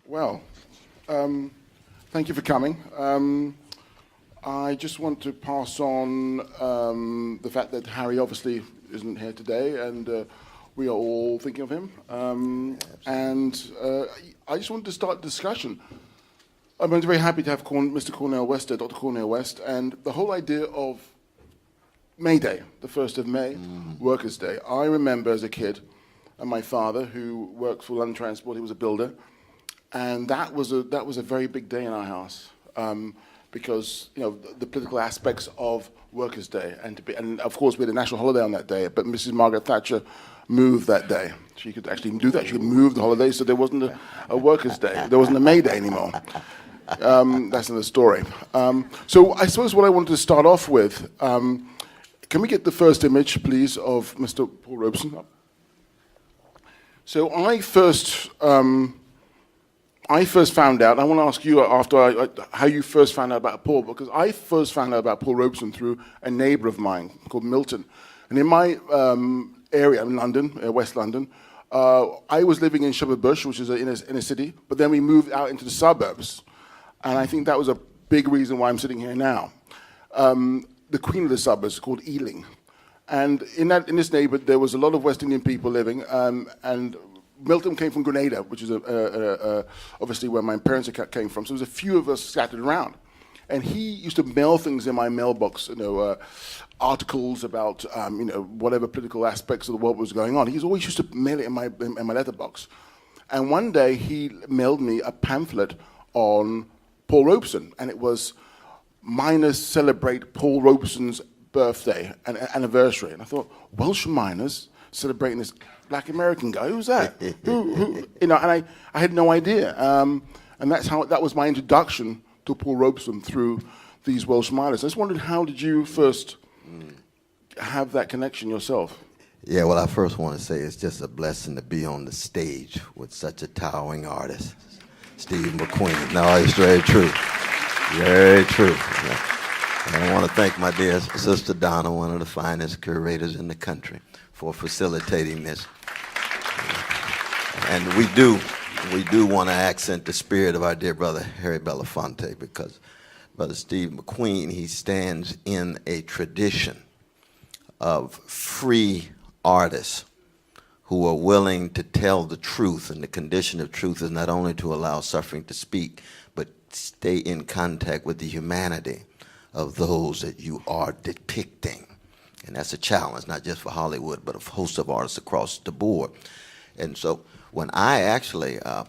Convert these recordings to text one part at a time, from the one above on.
Well, thank you for coming. I just want to pass on the fact that Harry obviously isn't here today, and we are all thinking of him. I just wanted to start the discussion. I'm very happy to have Mr. Cornell West, Dr. Cornell West, and the whole idea of May Day, the 1st of May, Workers' Day. I remember as a kid, and my father, who worked for London Transport, he was a builder, and that was a very big day in our house, because the political aspects of Workers' Day, and of course we had a national holiday on that day. But Mrs. Margaret Thatcher moved that day. She could actually do that. She could move the holiday, so there wasn't a Workers' Day. There wasn't a May Day anymore. That's another story. So I suppose what I wanted to start off with. Can we get the first image, please, of Mr. Paul Robeson? So I first found out. I want to ask you after how you first found out about Paul, because I first found out about Paul Robeson through a neighbour of mine called Milton, and in my area in London, West London, I was living in Shepherd Bush, which is in a city, but then we moved out into the suburbs, and I think that was a big reason why I'm sitting here now. The queen of the suburbs called Ealing, and in this neighbourhood there was a lot of West Indian people living, and Milton came from Grenada, which is obviously where my parents came from. So there was a few of us scattered around, and he used to mail things in my mailbox, articles about whatever political aspects of the world was going on. He always used to mail it in my letterbox, and one day he mailed me a pamphlet on Paul Robeson, and it was miners celebrate Paul Robeson's birthday and anniversary. And I thought, Welsh miners celebrating this Black American guy? Who's that? who? And I had no idea. And that was my introduction to Paul Robeson, through these Welsh miners. I just wondered, how did you first have that connection yourself? Yeah, well, I first want to say it's just a blessing to be on the stage with such a towering artist, Steve McQueen. No, it's very true. Very true. And I want to thank my dear sister Donna, one of the finest curators in the country, for facilitating this. And we do want to accent the spirit of our dear brother Harry Belafonte, because Brother Steve McQueen, he stands in a tradition of free artists who are willing to tell the truth, and the condition of truth is not only to allow suffering to speak, but stay in contact with the humanity of those that you are depicting. And that's a challenge, not just for Hollywood, but a host of artists across the board. And so when I actually had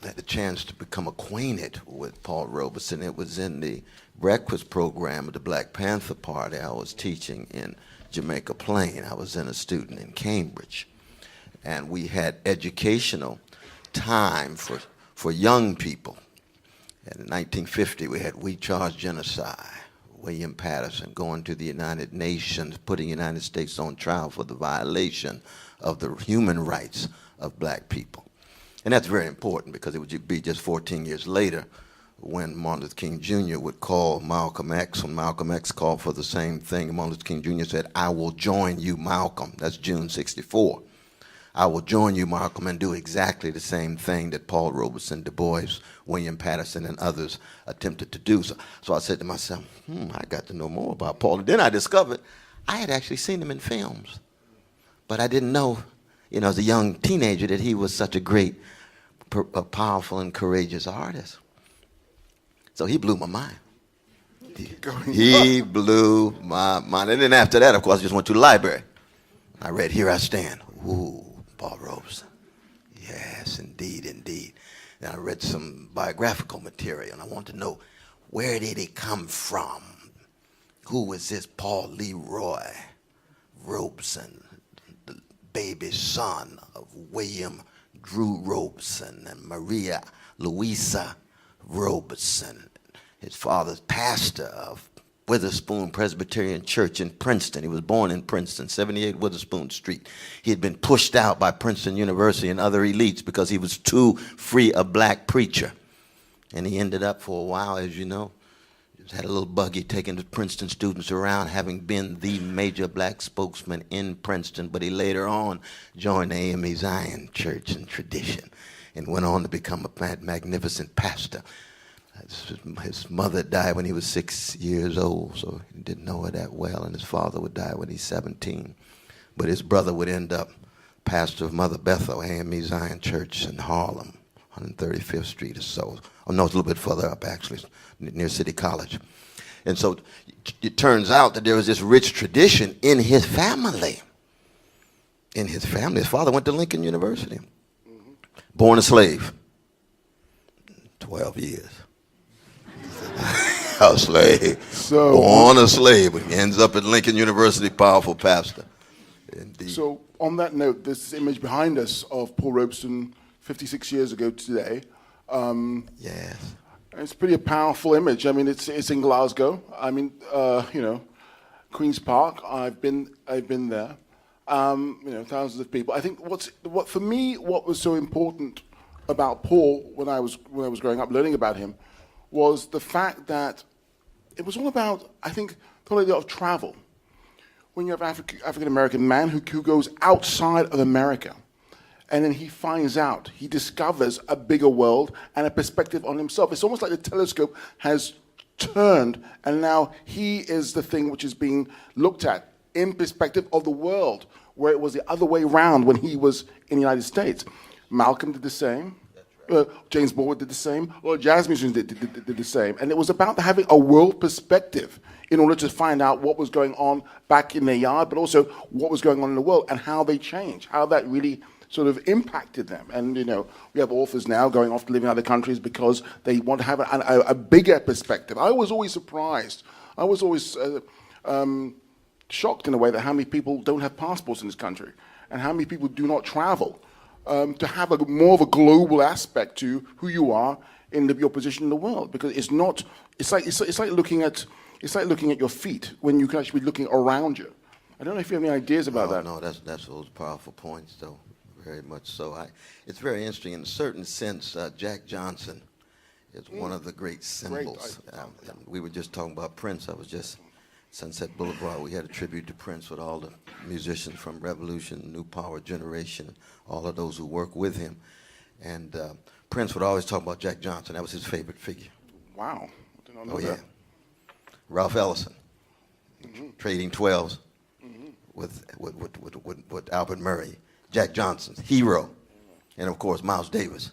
the chance to become acquainted with Paul Robeson, it was in the breakfast program of the Black Panther Party. I was teaching in Jamaica Plain. I was then a student in Cambridge. And we had educational time for young people. And in 1950, we had We Charge Genocide, William Patterson going to the United Nations, putting the United States on trial for the violation of the human rights of black people. And that's very important, because it would be just 14 years later when Martin Luther King Jr. would call Malcolm X. When Malcolm X called for the same thing, Martin Luther King Jr. said, "I will join you, Malcolm." That's June '64. I will join you, Malcolm, and do exactly the same thing that Paul Robeson, Du Bois, William Patterson, and others attempted to do. So I said to myself, I got to know more about Paul. And then I discovered I had actually seen him in films, but I didn't know, as a young teenager, that he was such a great, powerful, and courageous artist. So he blew my mind. He blew my mind. And then after that, of course, I just went to the library. I read Here I Stand. Ooh. Paul Robeson. Yes, indeed, indeed. And I read some biographical material, and I wanted to know, where did he come from? Who was this Paul Leroy Robeson, the baby son of William Drew Robeson and Maria Louisa Robeson? His father's pastor of Witherspoon Presbyterian Church in Princeton. He was born in Princeton, 78 Witherspoon Street. He had been pushed out by Princeton University and other elites because he was too free a black preacher. And he ended up, for a while, as you know, had a little buggy taking the Princeton students around, having been the major black spokesman in Princeton. But he later on joined the AME Zion Church and tradition. and went on to become a magnificent pastor. His mother died when he was 6 years old, so he didn't know her that well, and his father would die when he's 17. But his brother would end up pastor of Mother Bethel, AME Zion Church in Harlem, 135th Street or so. Oh, no, it's a little bit further up, actually, near City College. And so it turns out that there was this rich tradition in his family. In his family. His father went to Lincoln University. Born a slave. 12 years. A slave. So, born a slave. But he ends up at Lincoln University, powerful pastor. Indeed. So on that note, this image behind us of Paul Robeson 56 years ago today. Yes. It's pretty a powerful image. I mean, it's in Glasgow. I mean, you know, Queen's Park. I've been there. You know, thousands of people. I think what for me, what was so important about Paul when I was growing up, learning about him, was the fact that it was all about, I think, the whole idea of travel. When you have African American man who goes outside of America, and then he finds out, he discovers a bigger world and a perspective on himself. It's almost like the telescope has turned, and now he is the thing which is being looked at in perspective of the world, where it was the other way around when he was in the United States. Malcolm did the same. James Baldwin did the same. Or jazz musicians did the same. And it was about having a world perspective in order to find out what was going on back in their yard, but also what was going on in the world and how they changed, how that really sort of impacted them. And, you know, we have authors now going off to live in other countries because they want to have a bigger perspective. I was always surprised. I was always shocked in a way that how many people don't have passports in this country and how many people do not travel to have more of a global aspect to who you are in your position in the world. Because it's not, it's like looking at your feet when you can actually be looking around you. I don't know if you have any ideas about that. No, that's those powerful points, though. Very much so. It's very interesting. In a certain sense, Jack Johnson is one of the great symbols. We were just talking about Prince. I was just Sunset Boulevard. We had a tribute to Prince with all the musicians from Revolution, New Power Generation, all of those who work with him. And Prince would always talk about Jack Johnson. That was his favorite figure. Wow. I did not know that. Yeah. Ralph Ellison, trading 12s with Albert Murray. Jack Johnson's hero, and of course Miles Davis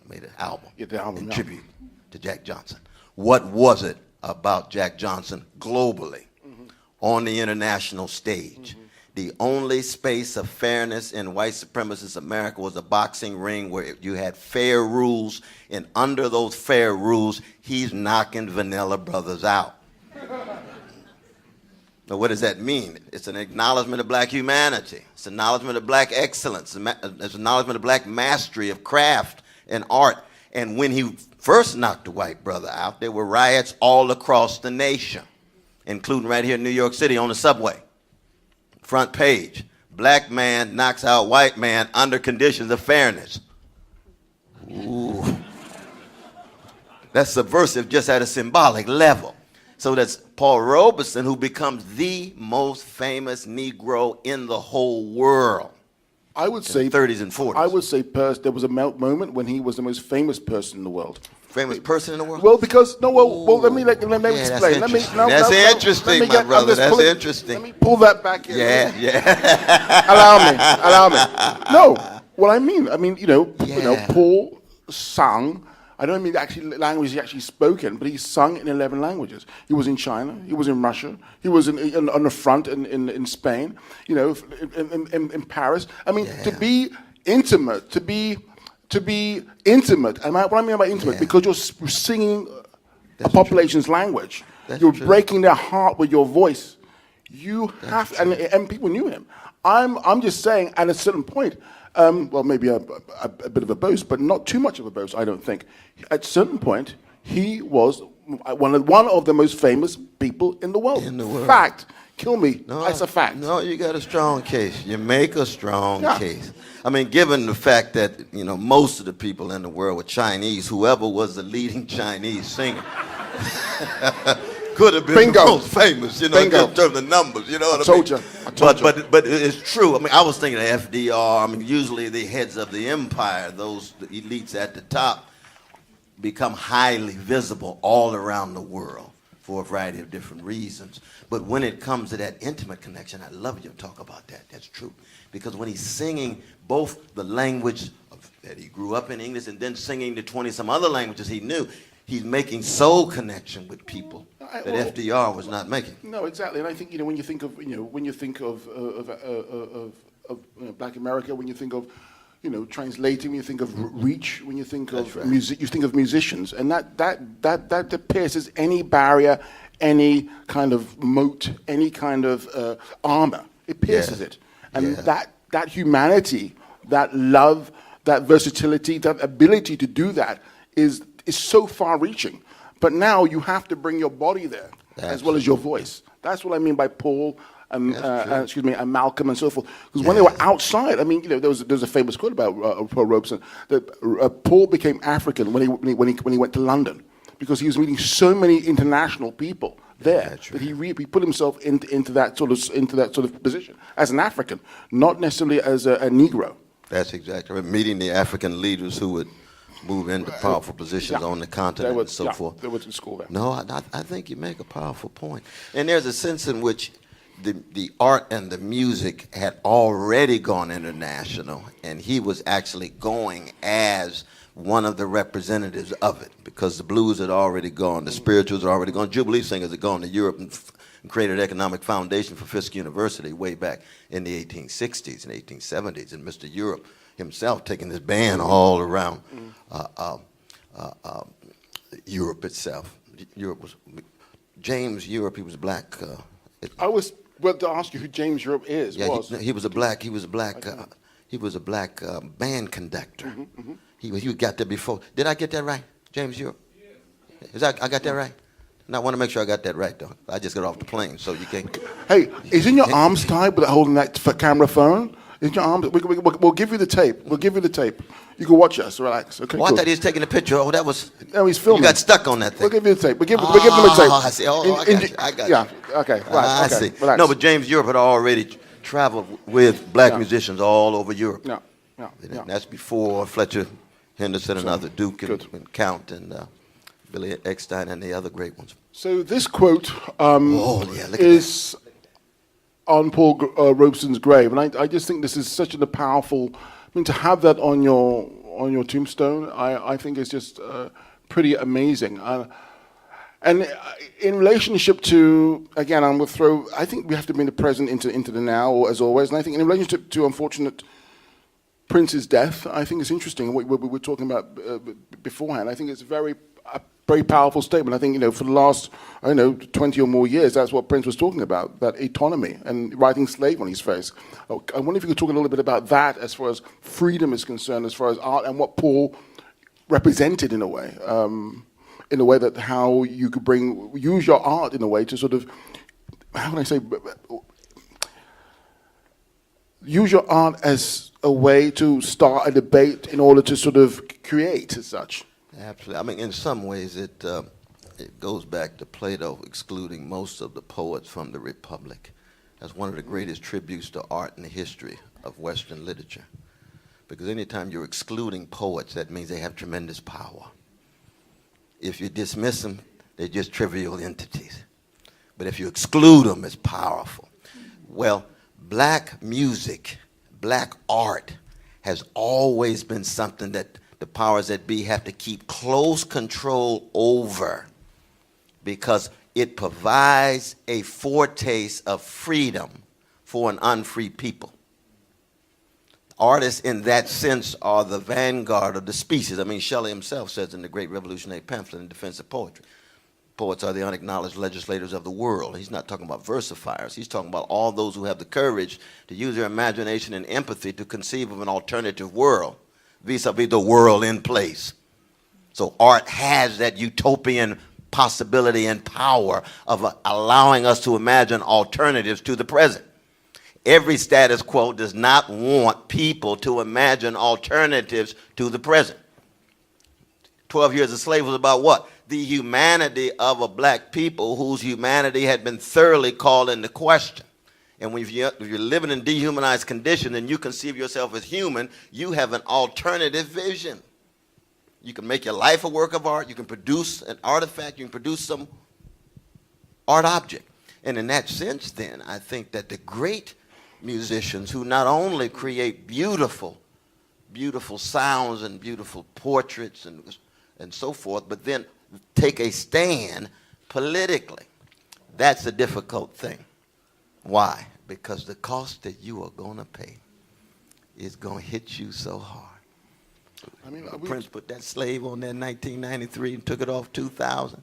made an album in tribute to Jack Johnson. What was it about Jack Johnson globally on the international stage? The only space of fairness in white supremacist America was a boxing ring where you had fair rules, and under those fair rules, he's knocking Vanilla Brothers out. Now, what does that mean? It's an acknowledgement of black humanity. It's an acknowledgement of black excellence. It's an acknowledgement of black mastery of craft and art. And when he first knocked a white brother out, there were riots all across the nation, including right here in New York City on the subway. Front page, black man knocks out white man under conditions of fairness. Ooh. That's subversive just at a symbolic level. So that's Paul Robeson, who becomes the most famous Negro in the whole world. I would say 30s and 40s. I would say there was a moment when he was the most famous person in the world. Famous person in the world? Well, because let me explain. That's interesting, my brother. That's interesting. Let me pull that back in. Yeah. Allow me. No, what I mean, you know, Paul sang. I don't mean actually language he actually spoken, but he sung in 11 languages. He was in China, he was in Russia, he was on the front in Spain, you know, in Paris. I mean, to be intimate, to be intimate. And what I mean by intimate, because you're singing a population's language, you're breaking their heart with your voice. You have, and people knew him. I'm just saying, at a certain point. Well, maybe a bit of a boast, but not too much of a boast, I don't think. At a certain point, he was one of the most famous people in the world. Fact. Kill me. No, that's a fact. No, you got a strong case. You make a strong case. I mean, given the fact that, you know, most of the people in the world were Chinese, whoever was the leading Chinese singer could have been the most famous, you know, in terms of numbers, you know what I mean? But it's true. I mean, I was thinking of FDR. I mean, usually the heads of the empire, those the elites at the top, become highly visible all around the world for a variety of different reasons. But when it comes to that intimate connection, I love you to talk about that. That's true. Because when he's singing both the language that he grew up in, English, and then singing the 20-some other languages he knew, he's making soul connection with people that FDR was not making. No, exactly. And I think, when you think of, Black America, when you think of, translating, when you think of reach, when you think of music, you think of musicians, and that pierces any barrier, any kind of moat, any kind of armor. It pierces it, and that humanity, that love, that versatility, that ability to do that is so far-reaching. But now you have to bring your body there as well as your voice. That's what I mean by Paul. And Malcolm and so forth. Because when they were outside, I mean, there was a famous quote about Paul Robeson that Paul became African when he went to London, because he was meeting so many international people there that he put himself into that sort of position as an African, not necessarily as a Negro. That's exactly right. Meeting the African leaders who would move into powerful positions on the continent and so forth. They went to school there. No, I think you make a powerful point. And there's a sense in which the art and the music had already gone international, and he was actually going as one of the representatives of it, because the blues had already gone, the spirituals had already gone, Jubilee singers had gone to Europe and created an economic foundation for Fisk University way back in the 1860s and 1870s, and Mr. Europe himself taking his band all around Europe itself. James Europe, he was black. I was about to ask you who James Europe is. Yeah, he was a black band conductor. He got there before. Did I get that right, James Europe? Yeah. I got that right? Now I want to make sure I got that right, though. I just got off the plane, so you can't. Hey, isn't your arms tied with holding that camera phone? Isn't your arms? We'll give you the tape. We'll give you the tape. You can watch us. Relax. Okay. Well, I thought he was taking a picture. Oh, that was. No, he's filming. You got stuck on that thing. We'll give you the tape. We'll give them a tape. I see. I got you. Yeah. Okay. Right. I see. Relax. No, but James Europe had already traveled with black musicians all over Europe. Yeah. That's before Fletcher Henderson and other Duke and Count and Billy Eckstein and the other great ones. So this quote is on Paul Robeson's grave, and I just think this is such a powerful. I mean, to have that on your tombstone, I think is just pretty amazing. And in relationship to, again, I think we have to bring the present into the now, as always. And I think in relationship to unfortunate Prince's death, I think it's interesting what we were talking about beforehand. I think it's a very powerful statement. I think, for the last, 20 or more years, that's what Prince was talking about, that autonomy and writing slave on his face. I wonder if you could talk a little bit about that as far as freedom is concerned, as far as art, and what Paul represented in a way that how you could use your art in a way to sort of, how can I say, use your art as a way to start a debate in order to sort of create as such. Absolutely. I mean, in some ways, it goes back to Plato excluding most of the poets from the Republic. That's one of the greatest tributes to art in the history of Western literature. Because anytime you're excluding poets, that means they have tremendous power. If you dismiss them, they're just trivial entities. But if you exclude them, it's powerful. Well, black music, black art has always been something that the powers that be have to keep close control over, because it provides a foretaste of freedom for an unfree people. Artists in that sense are the vanguard of the species. I mean, Shelley himself says in the great revolutionary pamphlet in defense of poetry, poets are the unacknowledged legislators of the world. He's not talking about versifiers. He's talking about all those who have the courage to use their imagination and empathy to conceive of an alternative world, vis-a-vis the world in place. So art has that utopian possibility and power of allowing us to imagine alternatives to the present. Every status quo does not want people to imagine alternatives to the present. 12 Years a Slave was about what? The humanity of a black people whose humanity had been thoroughly called into question. And when if you're living in dehumanized condition and you conceive yourself as human, you have an alternative vision. You can make your life a work of art. You can produce an artifact. You can produce some art object. And in that sense, then, I think that the great musicians who not only create beautiful, beautiful sounds and beautiful portraits and so forth, but then take a stand politically, that's a difficult thing. Why? Because the cost that you are going to pay is going to hit you so hard. I mean, Prince put that slave on there in 1993 and took it off 2000.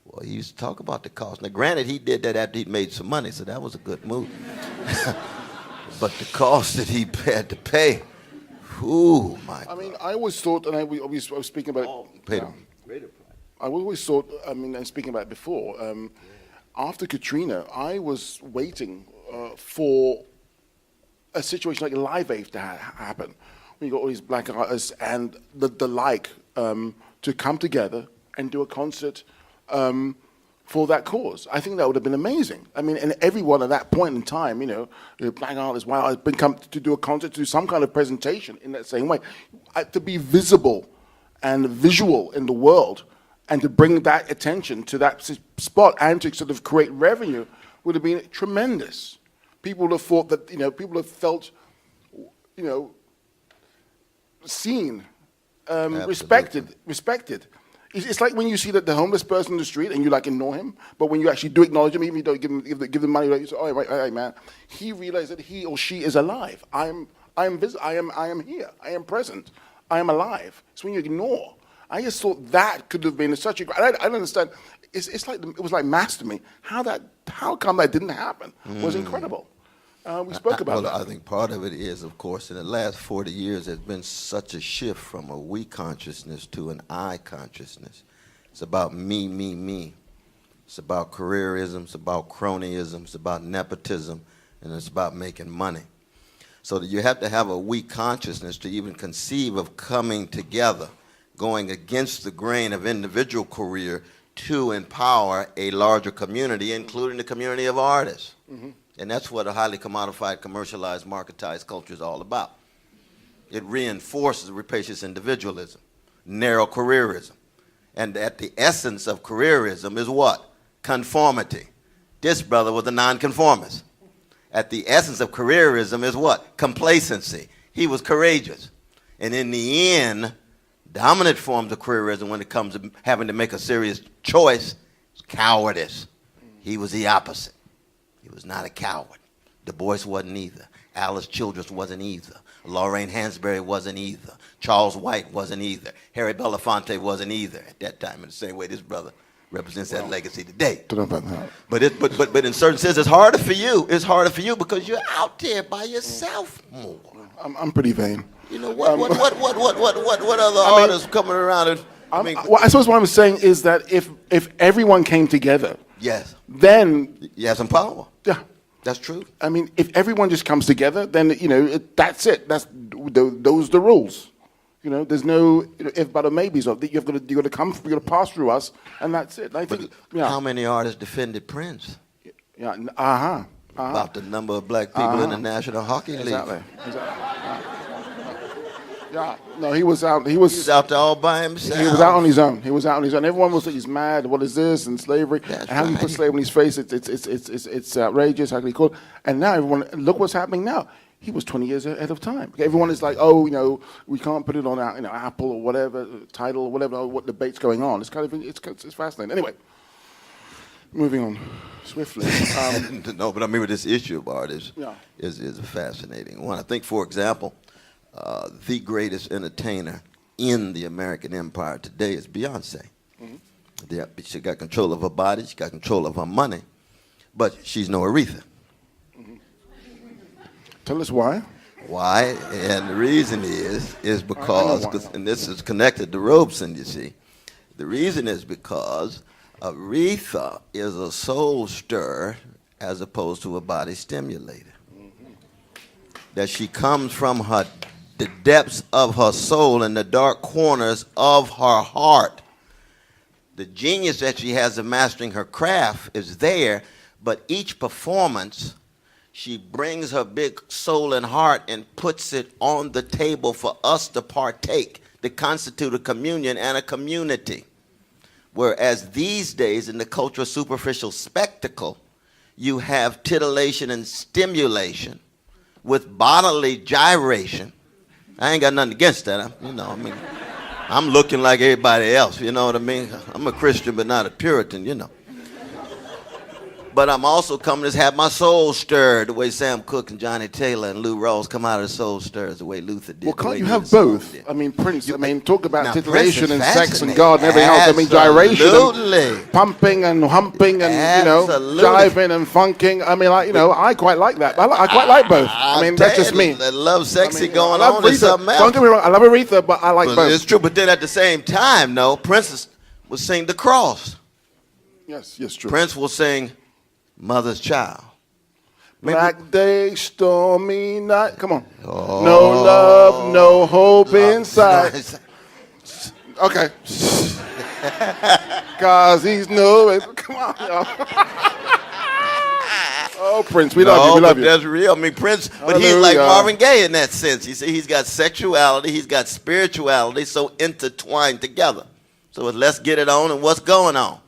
Well, he used to talk about the cost. Now, granted, he did that after he'd made some money, so that was a good move. But the cost that he had to pay, ooh, my God. I mean, I always thought, and I was speaking about it. I always thought, I mean, and speaking about it before, after Katrina, I was waiting for a situation like Live Aid to happen. When you got all these black artists and the like to come together and do a concert for that cause. I think that would have been amazing. I mean, and everyone at that point in time, you know, black artists, white artists, been come to do a concert, to do some kind of presentation in that same way, to be visible and visual in the world, and to bring that attention to that spot and to sort of create revenue would have been tremendous. People would have thought that, you know, people have felt, you know, seen, respected. It's like when you see that the homeless person in the street and you like ignore him, but when you actually do acknowledge him, even if you don't give them money, you say, "Oh, right, man," he realizes that he or she is alive. I am here. I am present. I am alive. It's when you ignore. I just thought that could have been such a. I don't understand. It's like it was like maths to me. How come that didn't happen? Was incredible. We spoke about that. I think part of it is, of course, in the last 40 years, there's been such a shift from a we consciousness to an I consciousness. It's about me, me, me. It's about careerism. It's about cronyism. It's about nepotism. And it's about making money. So that you have to have a we consciousness to even conceive of coming together, going against the grain of individual career to empower a larger community, including the community of artists. Mm-hmm. And that's what a highly commodified, commercialized, marketized culture is all about. It reinforces rapacious individualism, narrow careerism. And at the essence of careerism is what? Conformity. This brother was a nonconformist. At the essence of careerism is what? Complacency. He was courageous. And in the end, dominant forms of careerism when it comes to having to make a serious choice is cowardice. He was the opposite. He was not a coward. Du Bois wasn't either. Alice Childress wasn't either. Lorraine Hansberry wasn't either. Charles White wasn't either. Harry Belafonte wasn't either at that time, in the same way this brother represents that legacy today. But in certain sense, it's harder for you. It's harder for you because you're out there by yourself more. I'm pretty vain. You know what other artists coming around? Well, I suppose what I'm saying is that if everyone came together, yes, then you have some power. Yeah, that's true. I mean, if everyone just comes together, then you know that's it. Those are the rules. You know, there's no if but or maybes. You've got to come. You've got to pass through us, and that's it. I think. How many artists defended Prince? Yeah. About the number of black people in the National Hockey League. Exactly. Yeah, no, he was out. He was out there all by himself. He was out on his own. Everyone was like, he's mad. What is this? And slavery. That's and how do you put slavery on his face? It's outrageous. How can you call it? And now everyone, look what's happening now. He was 20 years ahead of time. Everyone is like, oh, you know, we can't put it on our, Apple or whatever, Tidal or whatever. What debate's going on? It's kind of it's fascinating. Anyway, moving on swiftly. No, but I mean, with this issue of art is a fascinating one. I think, for example. The greatest entertainer in the American empire today is Beyonce. Mm-hmm. She got control of her body, she got control of her money, but she's no Aretha. Mm-hmm. Tell us why. Why? And the reason is because, and this is connected to Robeson, you see. The reason is because Aretha is a soul stirrer as opposed to a body stimulator. Mm-hmm. That she comes from the depths of her soul and the dark corners of her heart. The genius that she has of mastering her craft is there, But each performance, she brings her big soul and heart and puts it on the table for us to partake, to constitute a communion and a community. Whereas these days, in the culture of superficial spectacle, you have titillation and stimulation with bodily gyration. I ain't got nothing against that. I'm looking like everybody else, you know what I mean? I'm a Christian, but not a Puritan, you know. But I'm also coming to have my soul stirred the way Sam Cooke and Johnny Taylor and Lou Rawls come out of the soul stirs the way Luther did. Well, can't you have both? I mean, Prince, talk about now, titillation and sex and God and everything else. I mean, gyration and pumping and humping and, jiving and funking. I mean, I quite like that. I quite like both. I mean, that's just me. I love sexy going on is something else. Don't get me wrong, I love Aretha, but I like both. It's true, but then at the same time, no, Prince will sing The Cross. Yes, true. Prince will sing Mother's Child. Black day, stormy night. Come on. Oh, no love, no hope inside. Okay. Cause he's no. Come on, y'all. Oh, Prince, we love you. We love you. That's real. I mean, Prince, but he's like Marvin Gaye in that sense. You see, he's got sexuality, he's got spirituality, so intertwined together. So let's get it on and what's going on.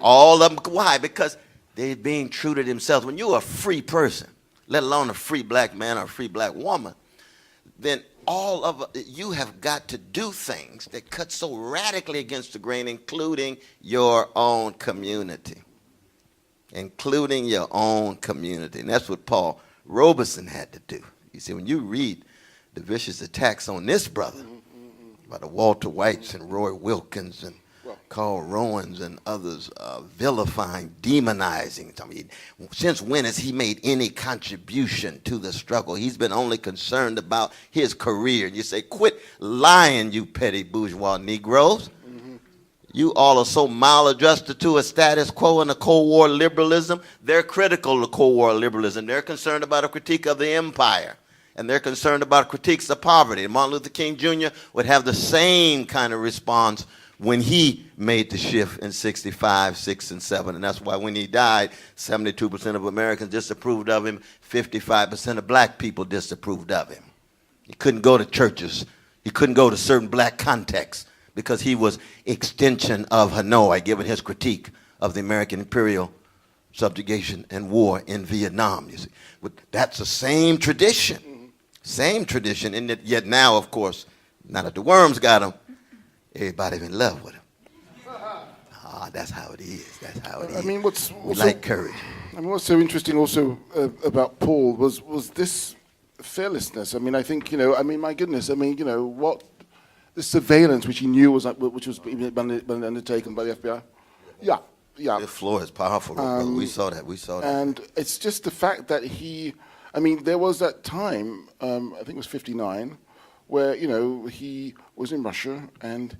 All of them. Why? Because they're being true to themselves. When you're a free person, let alone a free black man or a free black woman, then you have got to do things that cut so radically against the grain, including your own community. Including your own community. And that's what Paul Robeson had to do. You see, when you read the vicious attacks on this brother by the Walter Whites and Roy Wilkins and Carl Rowans and others vilifying, demonizing. I mean, since when has he made any contribution to the struggle? He's been only concerned about his career. And you say, quit lying, you petty bourgeois Negroes. You all are so maladjusted to a status quo and a Cold War liberalism. They're critical of Cold War liberalism. They're concerned about a critique of the empire. And they're concerned about critiques of poverty. And Martin Luther King Jr. would have the same kind of response when he made the shift in 65, 6, and 7. And that's why when he died, 72% of Americans disapproved of him, 55% of black people disapproved of him. He couldn't go to churches. He couldn't go to certain black contexts because he was extension of Hanoi, given his critique of the American imperial subjugation and war in Vietnam. You see, but that's the same tradition, and yet now, of course, now that the worms got him, everybody's in love with him. That's how it is. That's how it is. I mean, what's like courage. I mean, what's so interesting also about Paul was this fearlessness. I mean, I think my goodness. I mean, what the surveillance which he knew was being undertaken by the FBI. Yeah. The floor is powerful. We saw that. And it's just the fact that there was that time. I think it was '59. Where he was in Russia and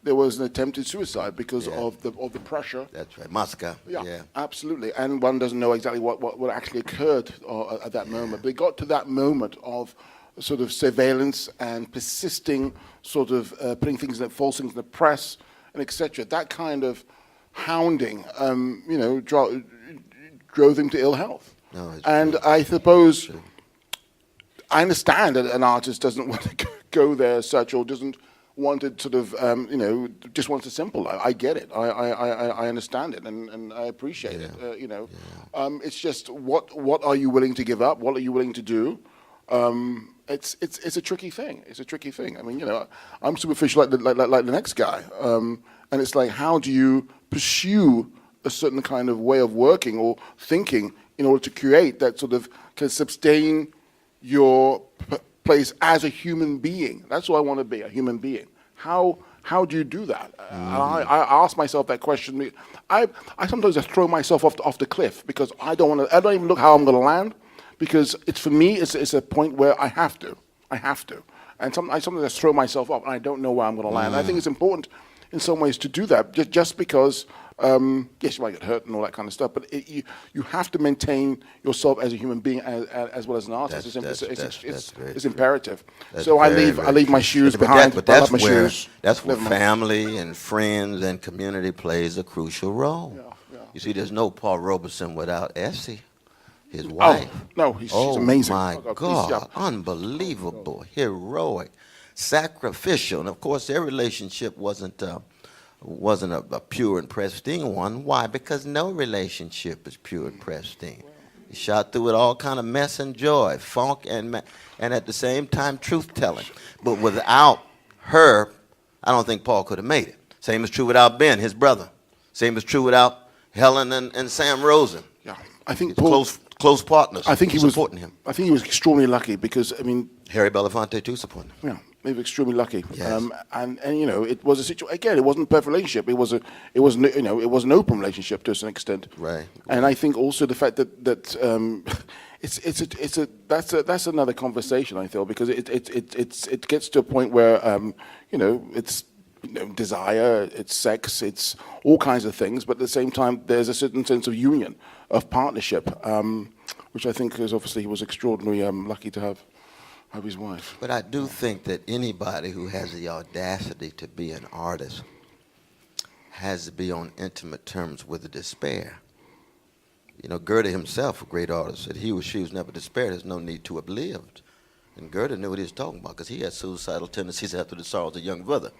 there was an attempted suicide because of the pressure. That's right, Moscow. Yeah, absolutely. And one doesn't know exactly what actually occurred at that moment. But it got to that moment of sort of surveillance and persisting, sort of putting false things in the press and etc. That kind of hounding, drove him to ill health. No, and I suppose. I understand that an artist doesn't want to go there as such, or doesn't want to sort of, just wants a simple life. I get it. I understand it, and I appreciate it. It's just what are you willing to give up? What are you willing to do? It's a tricky thing. It's a tricky thing. I mean, I'm superficial like the next guy, and it's like, how do you pursue a certain kind of way of working or thinking in order to create that sort of can sustain your place as a human being? That's what I want to be, a human being. How do you do that? I ask myself that question. I sometimes just throw myself off the cliff because I don't even look how I'm going to land, because for me it's a point where I have to, and I sometimes just throw myself off and I don't know where I'm going to land. I think it's important in some ways to do that, just because. Yes, you might get hurt and all that kind of stuff, but you have to maintain yourself as a human being as well as an artist. It's imperative. So I leave my shoes behind. But that's where family and friends and community plays a crucial role. You see, there's no Paul Robeson without Essie, his Oh, wife. no, she's amazing. Oh, my God, please, yeah. God. Unbelievable, heroic, sacrificial. And, of course, their relationship wasn't a pure and pristine one. Why? Because no relationship is pure and pristine. He shot through with all kind of mess and joy, funk and at the same time truth-telling. But without her, I don't think Paul could have made it. Same is true without Ben, his brother. Same is true without Helen and Sam Rosen. Yeah, I think His Paul, close partners. I think he was supporting him. I think he was extremely lucky because I mean, Harry Belafonte too supporting him. yeah, he was extremely lucky. Yes. And you know, it was a situation. Again, it wasn't a perfect relationship. It was it was an open relationship to a certain extent. Right. And I think also the fact that that's another conversation, I feel, because it gets to a point where you know, it's, you know, desire, it's sex, it's all kinds of things, but at the same time there's a certain sense of union, of partnership, which I think is obviously he was extraordinarily lucky to have his wife. But I do think that anybody who has the audacity to be an artist has to be on intimate terms with the despair. You know, Goethe himself, a great artist, said he or she was never despaired. There's no need to have lived. And Goethe knew what he was talking about because he had suicidal tendencies after the Sorrows of a Young Brother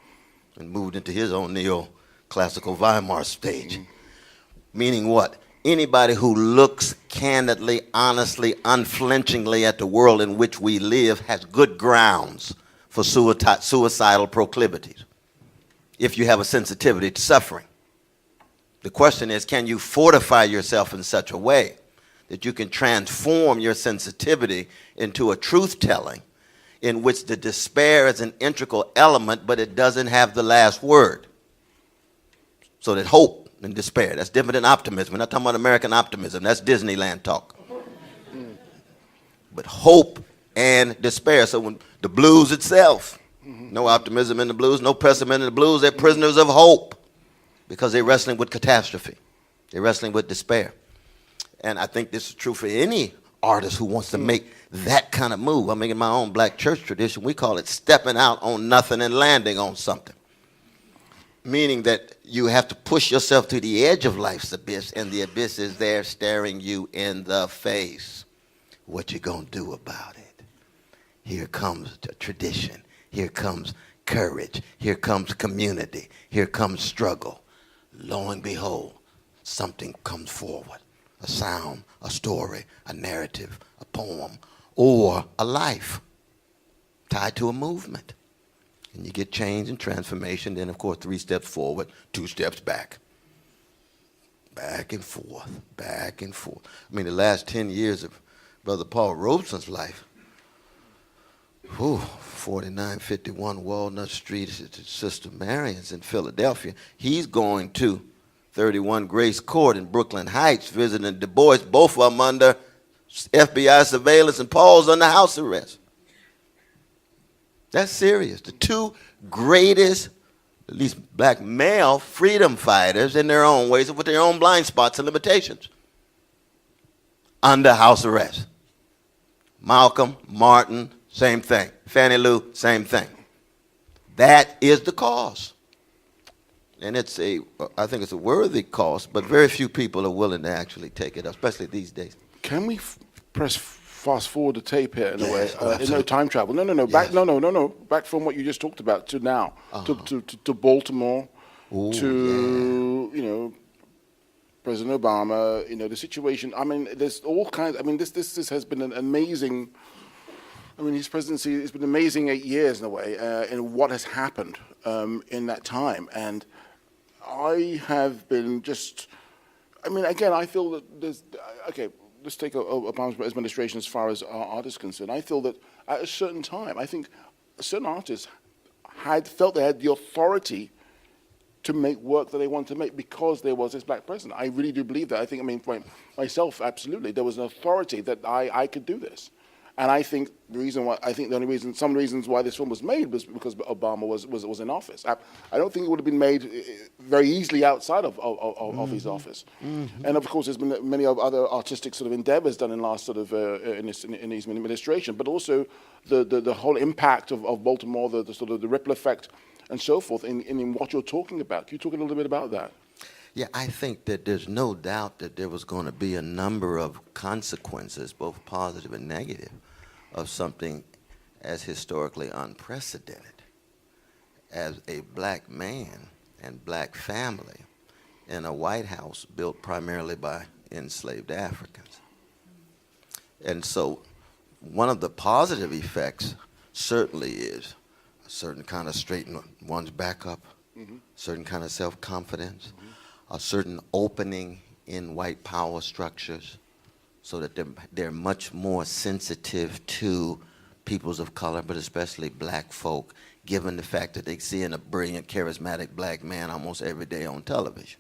and moved into his own neo-classical Weimar stage. Meaning what? Anybody who looks candidly, honestly, unflinchingly at the world in which we live has good grounds for suicidal proclivities if you have a sensitivity to suffering. The question is, can you fortify yourself in such a way that you can transform your sensitivity into a truth-telling in which the despair is an integral element, but it doesn't have the last word? So that hope and despair, that's different than optimism. We're not talking about American optimism. That's Disneyland talk. But hope and despair. So when the blues itself, no optimism in the blues, no pessimism in the blues, they're prisoners of hope because they're wrestling with catastrophe. They're wrestling with despair. And I think this is true for any artist who wants to make that kind of move. I mean, in my own black church tradition, we call it stepping out on nothing and landing on something. Meaning that you have to push yourself to the edge of life's abyss, and the abyss is there staring you in the face. What you gonna do about it? Here comes the tradition. Here comes courage. Here comes community. Here comes struggle. Lo and behold, something comes forward. A sound, a story, a narrative, a poem, or a life tied to a movement. And you get change and transformation. Then, of course, 3 steps forward, 2 steps back. Back and forth, back and forth. I mean, the last 10 years of Brother Paul Robeson's life, 4951 Walnut Street, Sister Marion's in Philadelphia. He's going to 31 Grace Court in Brooklyn Heights, visiting Du Bois, both of them under FBI surveillance, and Paul's under house arrest. That's serious. The 2 greatest, at least black male, freedom fighters in their own ways, with their own blind spots and limitations, under house arrest. Malcolm, Martin, same thing. Fannie Lou, same thing. That is the cause. And I think it's a worthy cause, but very few people are willing to actually take it up, especially these days. Can we press fast forward the tape here in a way? Yes, No time travel. No. Back. Yes. No. Back from what you just talked about to now, to Baltimore, you know, President Obama. You know, the situation. I mean, there's all kinds. I mean, this has been an amazing. I mean, his presidency has been amazing 8 years in a way, in what has happened in that time. And I have been just. I mean, again, I feel that there's. Okay. Let's take Obama's administration as far as our art is concerned. I feel that at a certain time, I think certain artists felt they had the authority to make work that they wanted to make because there was this black president. I really do believe that. I think, I mean, for myself, absolutely, there was an authority that I could do this. And I think some reasons why this film was made was because Obama was in office. I don't think it would have been made very easily outside of his office. Mm-hmm. And of course, there's been many other artistic sort of endeavors done in last sort of in his administration, but also the whole impact of Baltimore, the sort of the ripple effect and so forth in what you're talking about. Can you talk a little bit about that? Yeah, I think that there's no doubt that there was going to be a number of consequences, both positive and negative, of something as historically unprecedented as a black man and black family in a White House built primarily by enslaved Africans. And so one of the positive effects certainly is a certain kind of straighten one's back up, certain kind of self-confidence, a certain opening in white power structures so that they're much more sensitive to peoples of color, but especially black folk, given the fact that they see a brilliant, charismatic black man almost every day on television.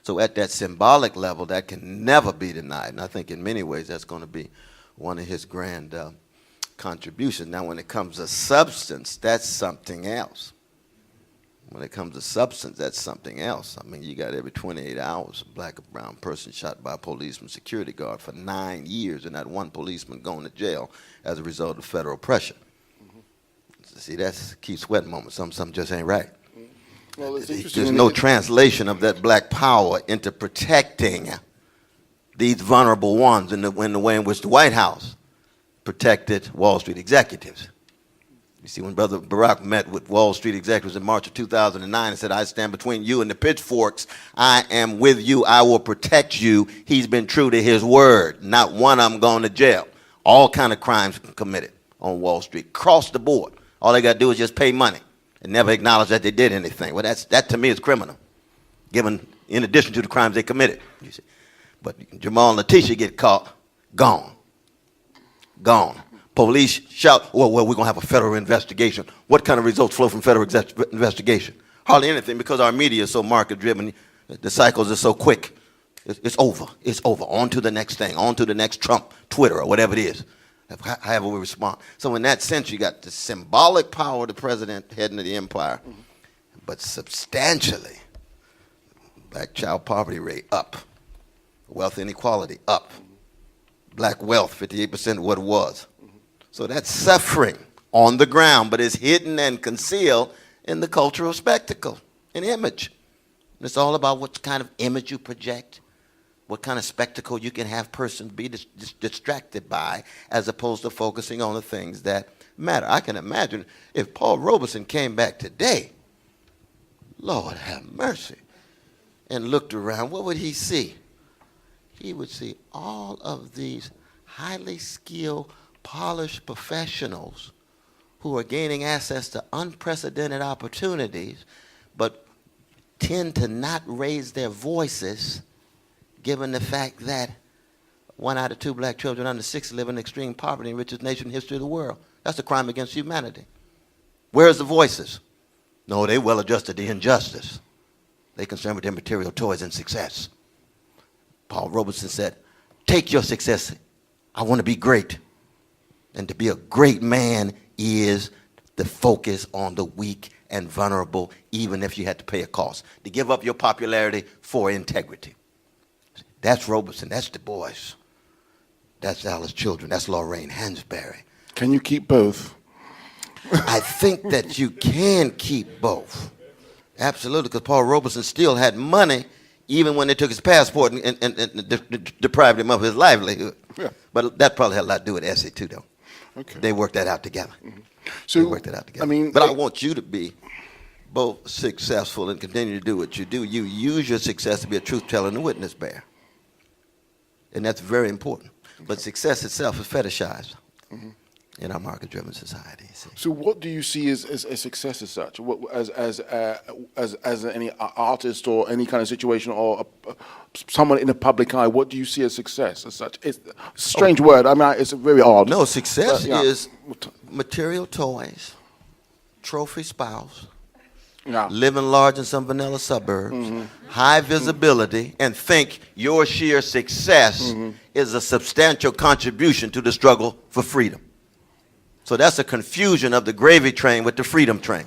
So at that symbolic level, that can never be denied. And I think in many ways that's going to be one of his grand contributions. Now, when it comes to substance, that's something else. When it comes to substance, that's something else. I mean, you got every 28 hours a black or brown person shot by a policeman security guard for 9 years, and not one policeman going to jail as a result of federal pressure. See, that's Keith Sweat moment. Something just ain't right. Well, it's interesting. There's no translation of that black power into protecting these vulnerable ones in the way in which the White House protected Wall Street executives. You see, when Brother Barack met with Wall Street executives in March of 2009 and said, I stand between you and the pitchforks, I am with you, I will protect you, he's been true to his word. Not one of them going to jail. All kind of crimes committed on Wall Street, across the board. All they got to do is just pay money and never acknowledge that they did anything. Well, that to me is criminal, given in addition to the crimes they committed. You see. But Jamal and Letitia get caught, gone. Police shout, well, we're going to have a federal investigation. What kind of results flow from federal investigation? Hardly anything, because our media is so market-driven. The cycles are so quick. It's over. It's over. On to the next thing. On to the next Trump, Twitter, or whatever it is. However we respond. So in that sense, you got the symbolic power of the president heading to the empire, but substantially, black child poverty rate up, wealth inequality up, black wealth 58% of what it was. So that's suffering on the ground, but it's hidden and concealed in the cultural spectacle, an image. And it's all about what kind of image you project, what kind of spectacle you can have persons be distracted by, as opposed to focusing on the things that matter. I can imagine if Paul Robeson came back today, Lord have mercy, and looked around, what would he see? He would see all of these highly skilled, polished professionals who are gaining access to unprecedented opportunities, but tend to not raise their voices, given the fact that 1 out of 2 black children under 6 live in extreme poverty in the richest nation in the history of the world. That's a crime against humanity. Where's the voices? No, they well adjusted to injustice. They concerned with their material toys and success. Paul Robeson said, take your success. I want to be great. And to be a great man is the focus on the weak and vulnerable, even if you had to pay a cost. To give up your popularity for integrity. That's Robeson. That's Du Bois. That's Alice Children. That's Lorraine Hansberry. Can you keep both? I think that you can keep both. Absolutely, because Paul Robeson still had money even when they took his passport and deprived him of his livelihood. Yeah. But that probably had a lot to do with Essie, too, though. Okay. They worked that out together. So, they worked that out together. I mean, but I want you to be both successful and continue to do what you do. You use your success to be a truth teller and a witness bearer. And that's very important. But success itself is fetishized in our market-driven society. See. So what do you see as success as such? As any artist or any kind of situation or someone in the public eye, what do you see as success as such? It's a strange word. I mean, it's very odd. No, success is material toys, trophy spouse, living large in some vanilla suburbs, high visibility, and think your sheer success is a substantial contribution to the struggle for freedom. So that's a confusion of the gravy train with the freedom train.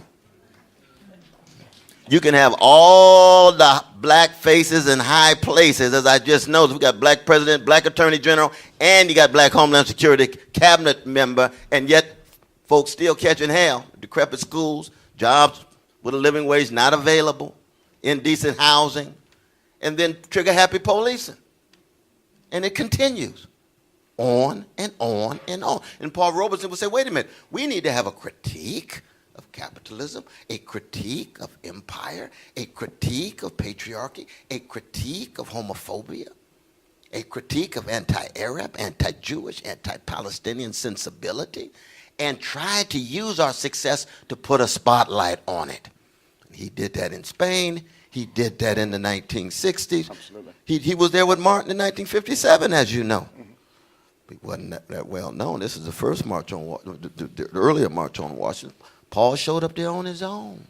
You can have all the black faces in high places, as I just noticed. We got black president, black attorney general, and you got black Homeland Security cabinet member, and yet folks still catching hell. Decrepit schools, jobs with a living wage not available, indecent housing, and then trigger happy policing. And it continues on and on and on. And Paul Robeson would say, wait a minute, we need to have a critique of capitalism, a critique of empire, a critique of patriarchy, a critique of homophobia, a critique of anti-Arab, anti-Jewish, anti-Palestinian sensibility, and try to use our success to put a spotlight on it. He did that in Spain. He did that in the 1960s. Absolutely. He was there with Martin in 1957, as you know. He wasn't that well known. This is the first march on the earlier march on Washington. Paul showed up there on his own.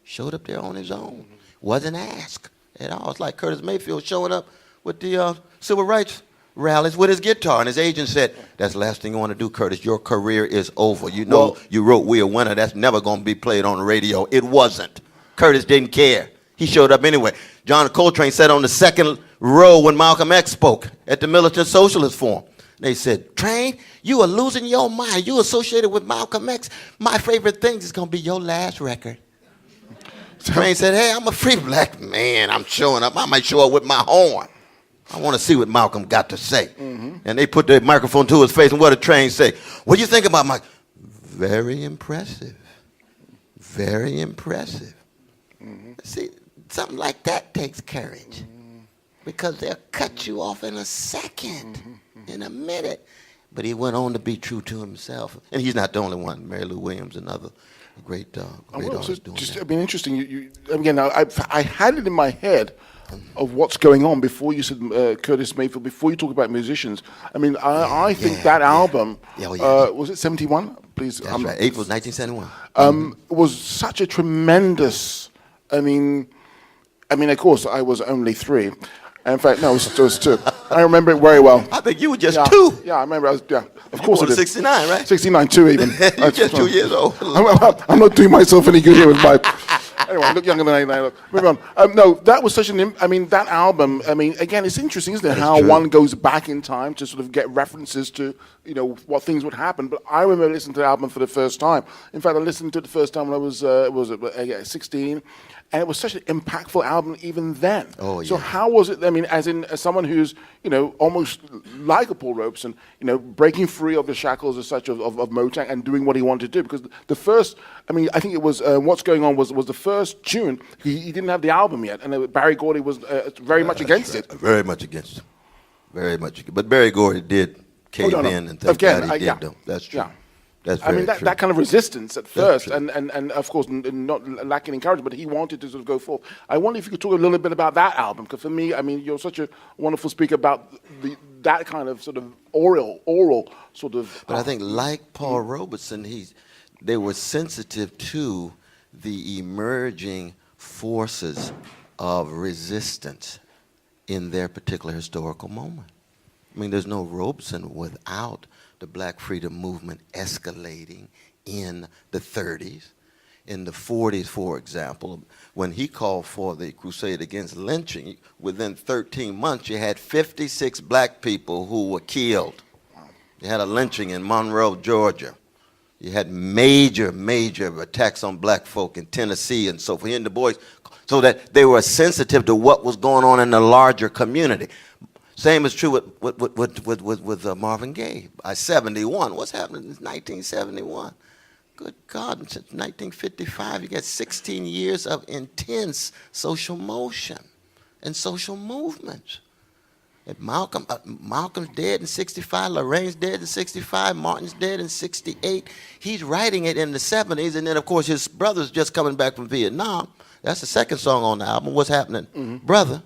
Showed up there on his own. Wasn't asked at all. It's like Curtis Mayfield showing up with the civil rights rallies with his guitar, and his agent said, "That's the last thing you want to do, Curtis. Your career is over. You know, you wrote 'We a Winner.' That's never going to be played on the radio." It wasn't. Curtis didn't care. He showed up anyway. John Coltrane sat on the second row when Malcolm X spoke at the Militant Socialist Forum. They said, "Train, you are losing your mind. You associated with Malcolm X. My favorite thing is going to be your last record." Train said, "Hey, I'm a free black man. I'm showing up. I might show up with my horn. I want to see what Malcolm got to say." And they put the microphone to his face, and what did Train say? "What do you think about Mike?" "Very impressive. Very impressive." See, something like that takes courage, because they'll cut you off in a second, in a minute. But he went on to be true to himself. And he's not the only one. Mary Lou Williams, another great artist doing that. I mean, interesting. Again, I had it in my head of what's going on before you said Curtis Mayfield, before you talk about musicians. I mean, I think that album, was it 71? Please. That's right. April 1971. Was such a tremendous, I mean, of course, I was only 3. In fact, no, it was 2. I remember it very well. I think you were just 2. Yeah, I remember. Of course I did. 69, right? 69, 2 even. You're just 2 years old. I'm not doing myself any good here with my... Anyway, I look younger than I look. Move on. No, that was such that album, again, it's interesting, isn't it, how one goes back in time to sort of get references to, what things would happen. But I remember listening to the album for the first time. In fact, I listened to it the first time when I was 16. And it was such an impactful album even then. Oh, yeah. So how was it, as someone who's, almost like a Paul Robeson, breaking free of the shackles as such of Motown and doing what he wanted to do? Because the first, I think it was What's Going On was the first tune. He didn't have the album yet. And Barry Gordy was very much against it. Very much against it. Very much. But Barry Gordy did cave in and thank God he did, though. That's true. Yeah. That's very true. That kind of resistance at first, and of course not lacking encouragement, but he wanted to sort of go forth. I wonder if you could talk a little bit about that album, because for me, you're such a wonderful speaker about that kind of sort of oral sort of. But I think, like Paul Robeson, they were sensitive to the emerging forces of resistance in their particular historical moment. There's no Robeson without the Black Freedom Movement escalating in the 30s. In the 40s, for example, when he called for the crusade against lynching, within 13 months you had 56 black people who were killed. You had a lynching in Monroe, Georgia. You had major attacks on black folk in Tennessee and so forth. And the boys, so that they were sensitive to what was going on in the larger community. Same is true with Marvin Gaye. By 71, what's happening in 1971? Good God, since 1955, you got 16 years of intense social motion and social movements. And Malcolm's dead in 65, Lorraine's dead in 65, Martin's dead in 68. He's writing it in the 70s, and then, of course, his brother's just coming back from Vietnam. That's the second song on the album, What's Happening, Brother.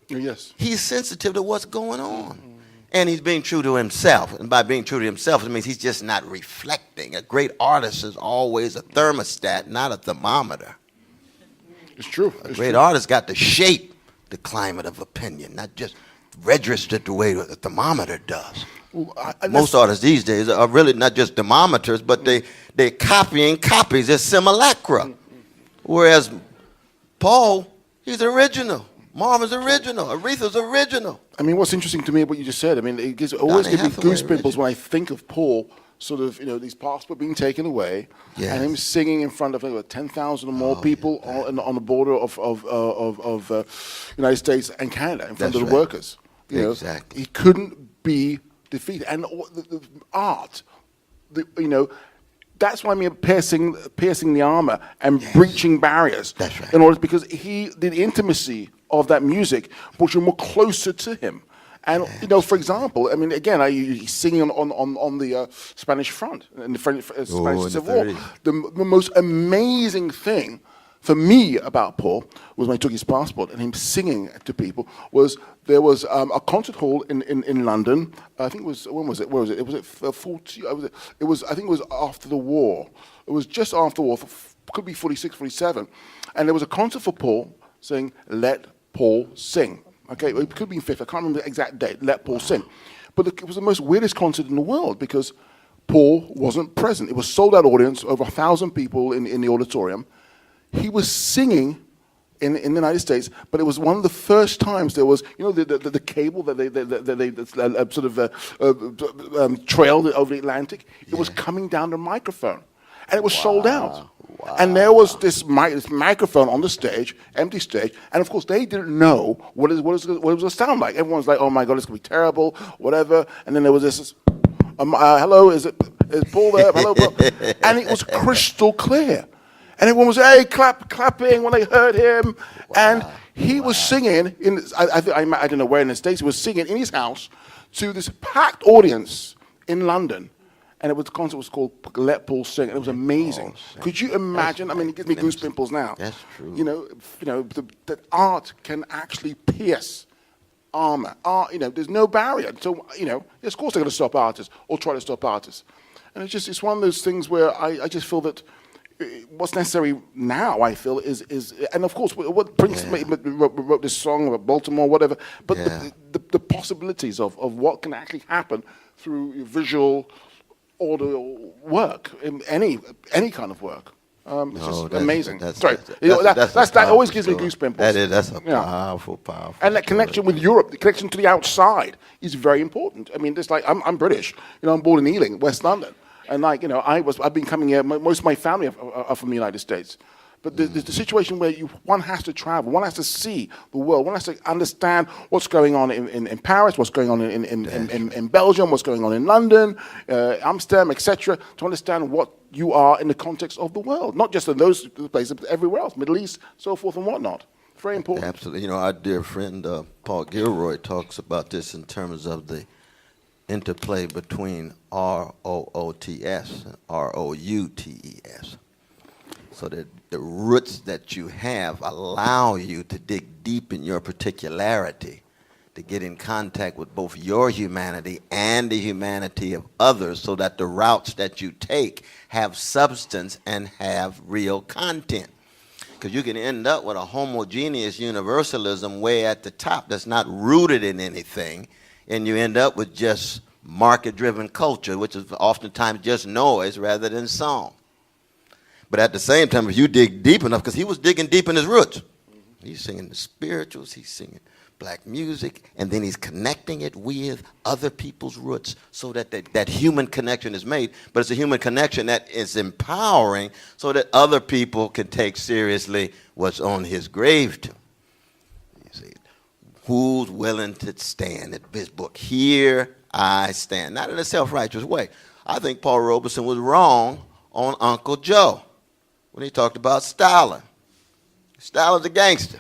Yes. He's sensitive to what's going on. And he's being true to himself. And by being true to himself, it means he's just not reflecting. A great artist is always a thermostat, not a thermometer. It's true. A great artist got to shape the climate of opinion, not just register it the way the thermometer does. Well, most artists these days are really not just thermometers, but they're copying copies. They're simulacra. Whereas Paul, he's original. Marvin's original. Aretha's original. What's interesting to me about what you just said, it always gives me goose pimples when I think of Paul sort of, these passports being taken away, Yes. and him singing in front of 10,000 or more people on the border of United States and Canada in front That's of the right. workers. Exactly. He couldn't be defeated. And the art, that's why I mean piercing the armor and breaching barriers. That's right. In order, because the intimacy of that music brought you more closer to him. And for example, I mean, again, he's singing on the Spanish front in the Spanish Civil War. The most amazing thing for me about Paul was when he took his passport and him singing to people was there was a concert hall in London. I think it was, when was it? Where was it? It was 40. It was I think it was after the war. It was just after the war. Could be 46, 47, and there was a concert for Paul saying "Let Paul Sing." Okay, it could be in 50. I can't remember the exact date. Let Paul Sing, but it was the most weirdest concert in the world because Paul wasn't present. It was sold out audience, over 1,000 people in the auditorium. He was singing in the United States, but it was one of the first times there was, the cable that they sort of trailed over the Atlantic. It was coming down the microphone, and it was sold out. Wow. And there was this microphone on the stage, empty stage, and of course they didn't know what it was going to sound like. Everyone was like, "Oh my God, it's going to be terrible," whatever. And then there was this, "Hello, is Paul there? Hello, Paul?" And it was crystal clear. And everyone was, hey, clapping when they heard him. Wow. And he was singing, I don't know where in the States, he was singing in his house to this packed audience in London. And the concert was called Let Paul Sing. And it was amazing. Could you imagine? I mean, it gives me goosebumps now. That's true. That art can actually pierce armor. There's no barrier. So, of course they're going to stop artists or try to stop artists. And it's one of those things where I just feel that what's necessary now, I feel, is and of course, what Prince wrote this song about Baltimore, whatever, but the possibilities of what can actually happen through visual, audio work, any kind of work. It's just amazing. That always gives me goosebumps. That's a powerful. And that connection with Europe, the connection to the outside, is very important. I mean, just like I'm British. I'm born in Ealing, West London. And I've been coming here. Most of my family are from the United States, but there's the situation where one has to travel, one has to see the world, one has to understand what's going on in Paris, what's going on in Belgium, what's going on in London, Amsterdam, etc., to understand what you are in the context of the world, not just in those places, but everywhere else, Middle East, so forth and whatnot. Very important. Absolutely. Our dear friend Paul Gilroy talks about this in terms of the interplay between R-O-O-T-S and R-O-U-T-E-S. So that the roots that you have allow you to dig deep in your particularity, to get in contact with both your humanity and the humanity of others, so that the routes that you take have substance and have real content. Because you can end up with a homogeneous universalism way at the top that's not rooted in anything, and you end up with just market-driven culture, which is oftentimes just noise rather than song. But at the same time, if you dig deep enough, because he was digging deep in his roots. He's singing the spirituals, he's singing black music, and then he's connecting it with other people's roots so that that human connection is made. But it's a human connection that is empowering so that other people can take seriously what's on his gravestone. You see, who's willing to stand at this book? Here I stand. Not in a self-righteous way. I think Paul Robeson was wrong on Uncle Joe when he talked about Stalin. Stalin's a gangster.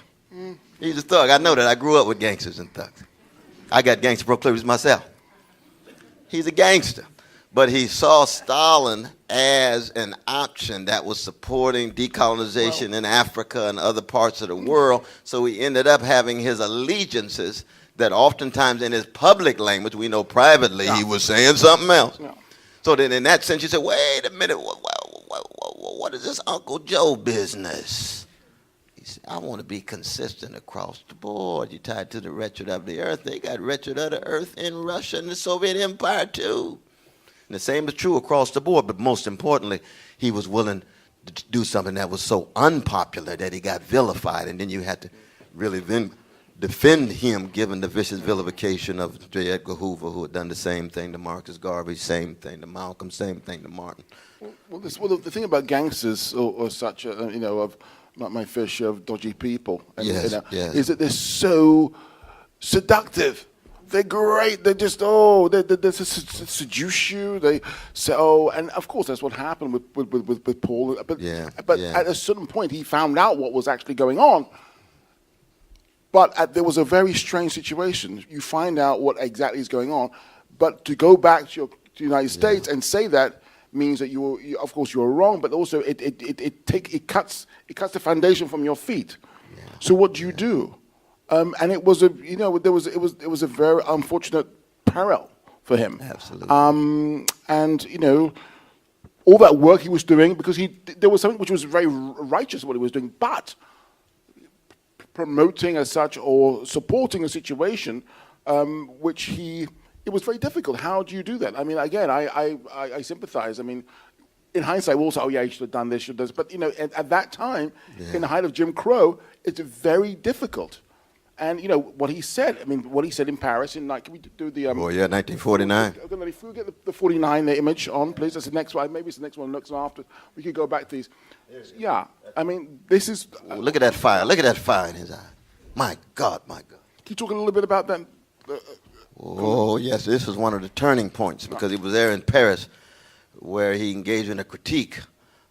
He's a thug. I know that. I grew up with gangsters and thugs. I got gangster proclivities myself. He's a gangster. But he saw Stalin as an option that was supporting decolonization in Africa and other parts of the world. So he ended up having his allegiances that oftentimes in his public language, we know privately he was saying something else. So then in that sense, you say, wait a minute, what is this Uncle Joe business? He said, I want to be consistent across the board. You tied to the wretched of the earth. They got wretched of the earth in Russia and the Soviet Empire too. And the same is true across the board, but most importantly, he was willing to do something that was so unpopular that he got vilified, and then you had to really then defend him, given the vicious vilification of J. Edgar Hoover, who had done the same thing to Marcus Garvey, same thing to Malcolm, same thing to Martin. Well, the thing about gangsters or such, of my fair share of dodgy people, and, Yes. is that they're so seductive. They're great. They're just they seduce you. They say and of course that's what happened with Paul. But at a certain point he found out what was actually going on. But there was a very strange situation. You find out what exactly is going on, but to go back to the United States and say that means that of course you were wrong, but also it cuts the foundation from your feet. Yeah. So what do you do? And it was it was a very unfortunate peril for him. Absolutely. And all that work he was doing, because there was something which was very righteous what he was doing, but promoting as such or supporting a situation which it was very difficult. How do you do that? I mean, again, I sympathize. I mean, in hindsight, we'll say, you should have done this, should have done this. But, at that time, in the height of Jim Crow, it's very difficult. And, what he said in Paris, can we do the... 1949. If we get the 49 image on, please. That's the next one. Maybe it's the next one, next one after. We could go back to these. Yeah, I mean, this is... look at that fire. Look at that fire in his eye. My God, my God. Can you talk a little bit about that? Yes, this was one of the turning points, because he was there in Paris where he engaged in a critique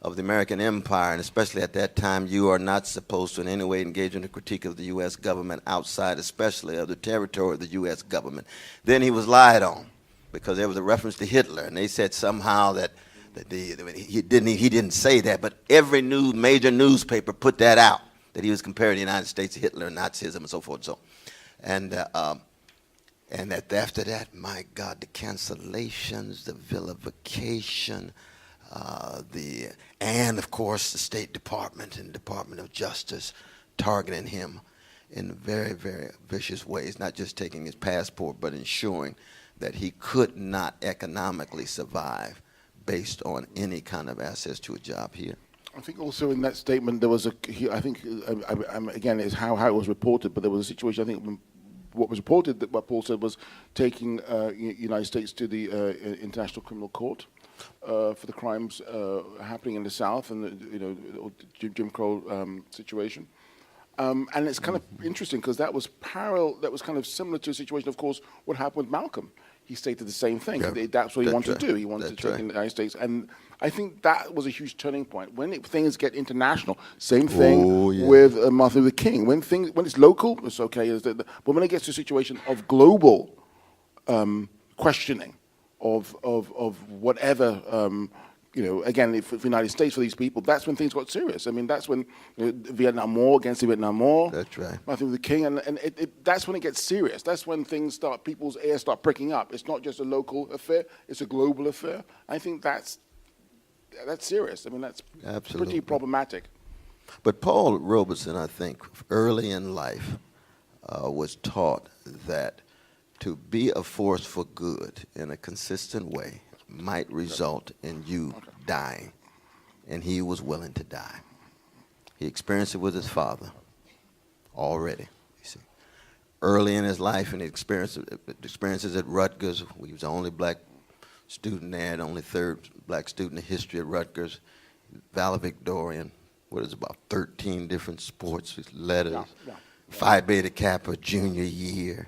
of the American empire, and especially at that time, you are not supposed to in any way engage in a critique of the U.S. government outside, especially of the territory of the U.S. government. Then he was lied on, because there was a reference to Hitler, and they said somehow that he didn't say that, but every major newspaper put that out, that he was comparing the United States to Hitler and Nazism and so forth. And after that, my God, the cancellations, the vilification, and of course the State Department and Department of Justice targeting him in very, very vicious ways, not just taking his passport, but ensuring that he could not economically survive based on any kind of access to a job here. I think also in that statement there was again, it's how it was reported, but there was a situation, I think, what was reported, that what Paul said was taking United States to the International Criminal Court for the crimes happening in the South and the Jim Crow situation. And it's kind of interesting because that was kind of similar to a situation, of course, what happened with Malcolm. He stated the same thing. Yeah. That's what he wanted to do. He wanted to take in the United States. And I think that was a huge turning point. When things get international, same thing with Martin Luther King. When it's local, it's okay. But when it gets to a situation of global questioning of whatever, again, for the United States, for these people, that's when things got serious. I mean, that's when Vietnam War, against the Vietnam War. That's right. Martin Luther King, and that's when it gets serious. That's when people's ears start pricking up. It's not just a local affair, it's a global affair. I think that's serious. I mean, that's absolutely pretty problematic. But Paul Robeson, I think, early in life was taught that to be a force for good in a consistent way might result in you dying, and he was willing to die. He experienced it with his father already, you see. Early in his life, and experiences at Rutgers, he was the only black student there, the only third black student in history at Rutgers, valedictorian, about 13 different sports, letters, Phi Beta Kappa junior year,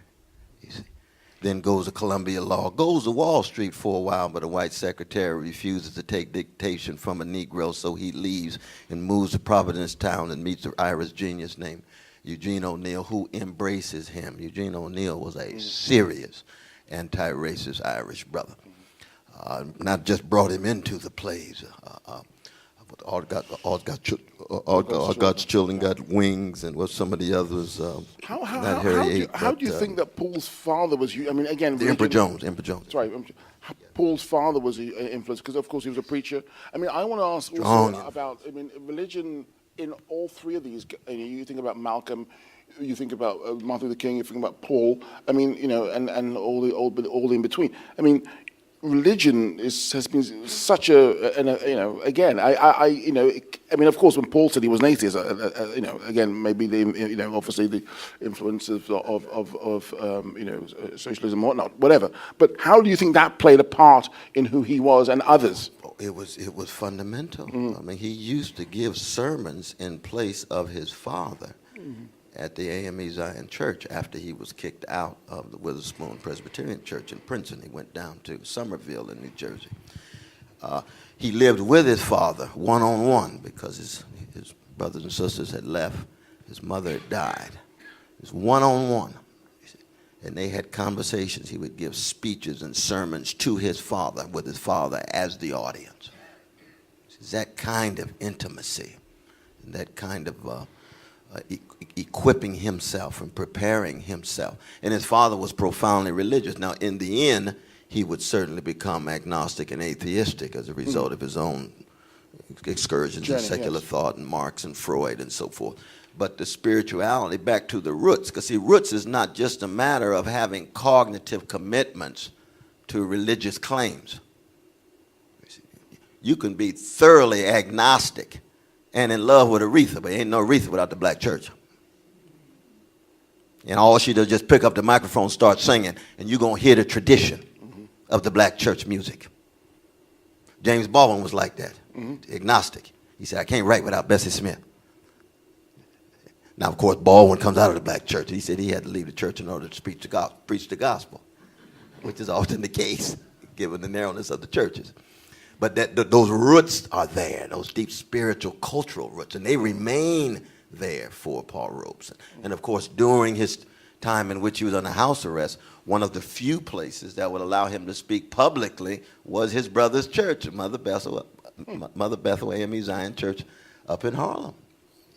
you see. Then goes to Columbia Law, goes to Wall Street for a while, but a white secretary refuses to take dictation from a Negro, so he leaves and moves to Providencetown and meets an Irish genius named Eugene O'Neill, who embraces him. Eugene O'Neill was a serious anti-racist Irish brother. Not just brought him into the plays. All God's children got wings, and what some of the others. How do you think that Paul's father was? I mean, again, Emperor Jones. Sorry, Paul's father was influenced because, of course, he was a preacher. I mean, I want to ask also about. I mean, religion in all three of these. You think about Malcolm, you think about Martin Luther King, you think about Paul. I mean, and all in between. I mean, religion has been such again, I mean, of course, when Paul said he was an atheist, again, maybe obviously the influences of socialism and whatnot, whatever. But how do you think that played a part in who he was and others? It was fundamental. I mean, he used to give sermons in place of his father at the AME Zion Church after he was kicked out of the Witherspoon Presbyterian Church in Princeton. He went down to Somerville in New Jersey. He lived with his father one-on-one because his brothers and sisters had left. His mother had died. It was one-on-one. And they had conversations. He would give speeches and sermons to his father, with his father as the audience. It's that kind of intimacy, and that kind of equipping himself and preparing himself. And his father was profoundly religious. Now, in the end, he would certainly become agnostic and atheistic as a result of his own excursions in secular thought and Marx and Freud and so forth. But the spirituality, back to the roots, because see, roots is not just a matter of having cognitive commitments to religious claims. You can be thoroughly agnostic and in love with Aretha, but ain't no Aretha without the black church. And all she does is just pick up the microphone, start singing, and you're going to hear the tradition of the black church music. James Baldwin was like that, agnostic. He said, I can't write without Bessie Smith. Now, of course, Baldwin comes out of the black church. He said he had to leave the church in order to preach the gospel, which is often the case, given the narrowness of the churches. But those roots are there, those deep spiritual, cultural roots, and they remain there for Paul Robeson. And, of course, during his time in which he was under house arrest, one of the few places that would allow him to speak publicly was his brother's church, Mother Bethel AME Zion Church up in Harlem.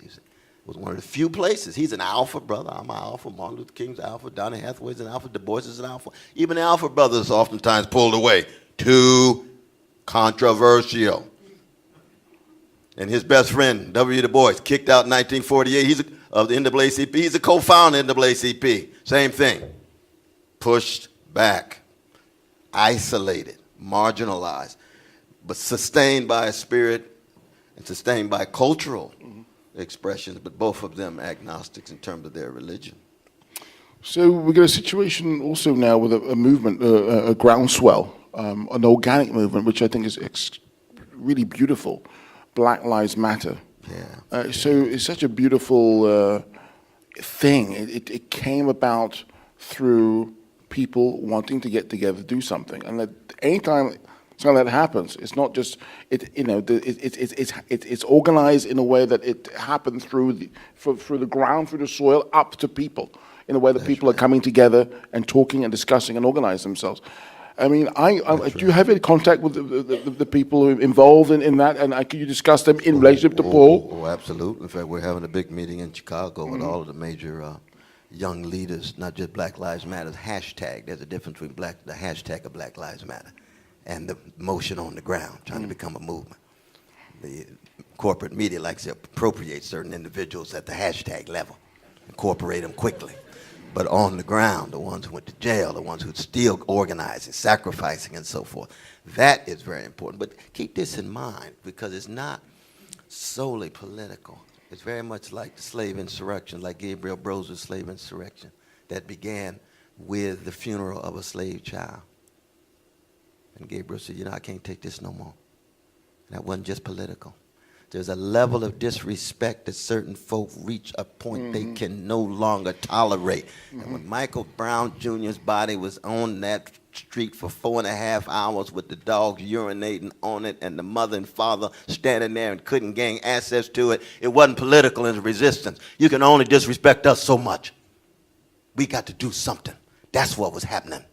It was one of the few places. He's an alpha brother. I'm an alpha. Martin Luther King's an alpha. Donny Hathaway's an alpha. Du Bois is an alpha. Even the alpha brothers oftentimes pulled away. Too controversial. And his best friend, W. Du Bois, kicked out in 1948 of the NAACP. He's a co-founder of the NAACP. Same thing. Pushed back, isolated, marginalized, but sustained by a spirit and sustained by cultural expressions, but both of them agnostics in terms of their religion. So we got a situation also now with a movement, a groundswell, an organic movement, which I think is really beautiful. Black Lives Matter. Yeah. So it's such a beautiful thing. It came about through people wanting to get together to do something, and that anytime something like that happens, it's not just it's organized in a way that it happened through the ground, through the soil, up to people, in a way that people are coming together and talking and discussing and organizing themselves. I mean, do you have any contact with the people who are involved in that, and can you discuss them in relationship to Paul? Oh, absolutely. In fact, we're having a big meeting in Chicago with all of the major young leaders, not just Black Lives Matter, hashtag. There's a difference between the hashtag of Black Lives Matter and the motion on the ground, trying to become a movement. The corporate media likes to appropriate certain individuals at the hashtag level, incorporate them quickly. But on the ground, the ones who went to jail, the ones who are still organizing, sacrificing, and so forth, that is very important. But keep this in mind, because it's not solely political. It's very much like the slave insurrection, like Gabriel Broser's slave insurrection, that began with the funeral of a slave child. And Gabriel said, I can't take this no more. And that wasn't just political. There's a level of disrespect that certain folk reach a point they can no longer tolerate. And when Michael Brown Jr.'s body was on that street for 4.5 hours with the dogs urinating on it and the mother and father standing there and couldn't gain access to it, it wasn't political in resistance. You can only disrespect us so much. We got to do something. That's what was happening.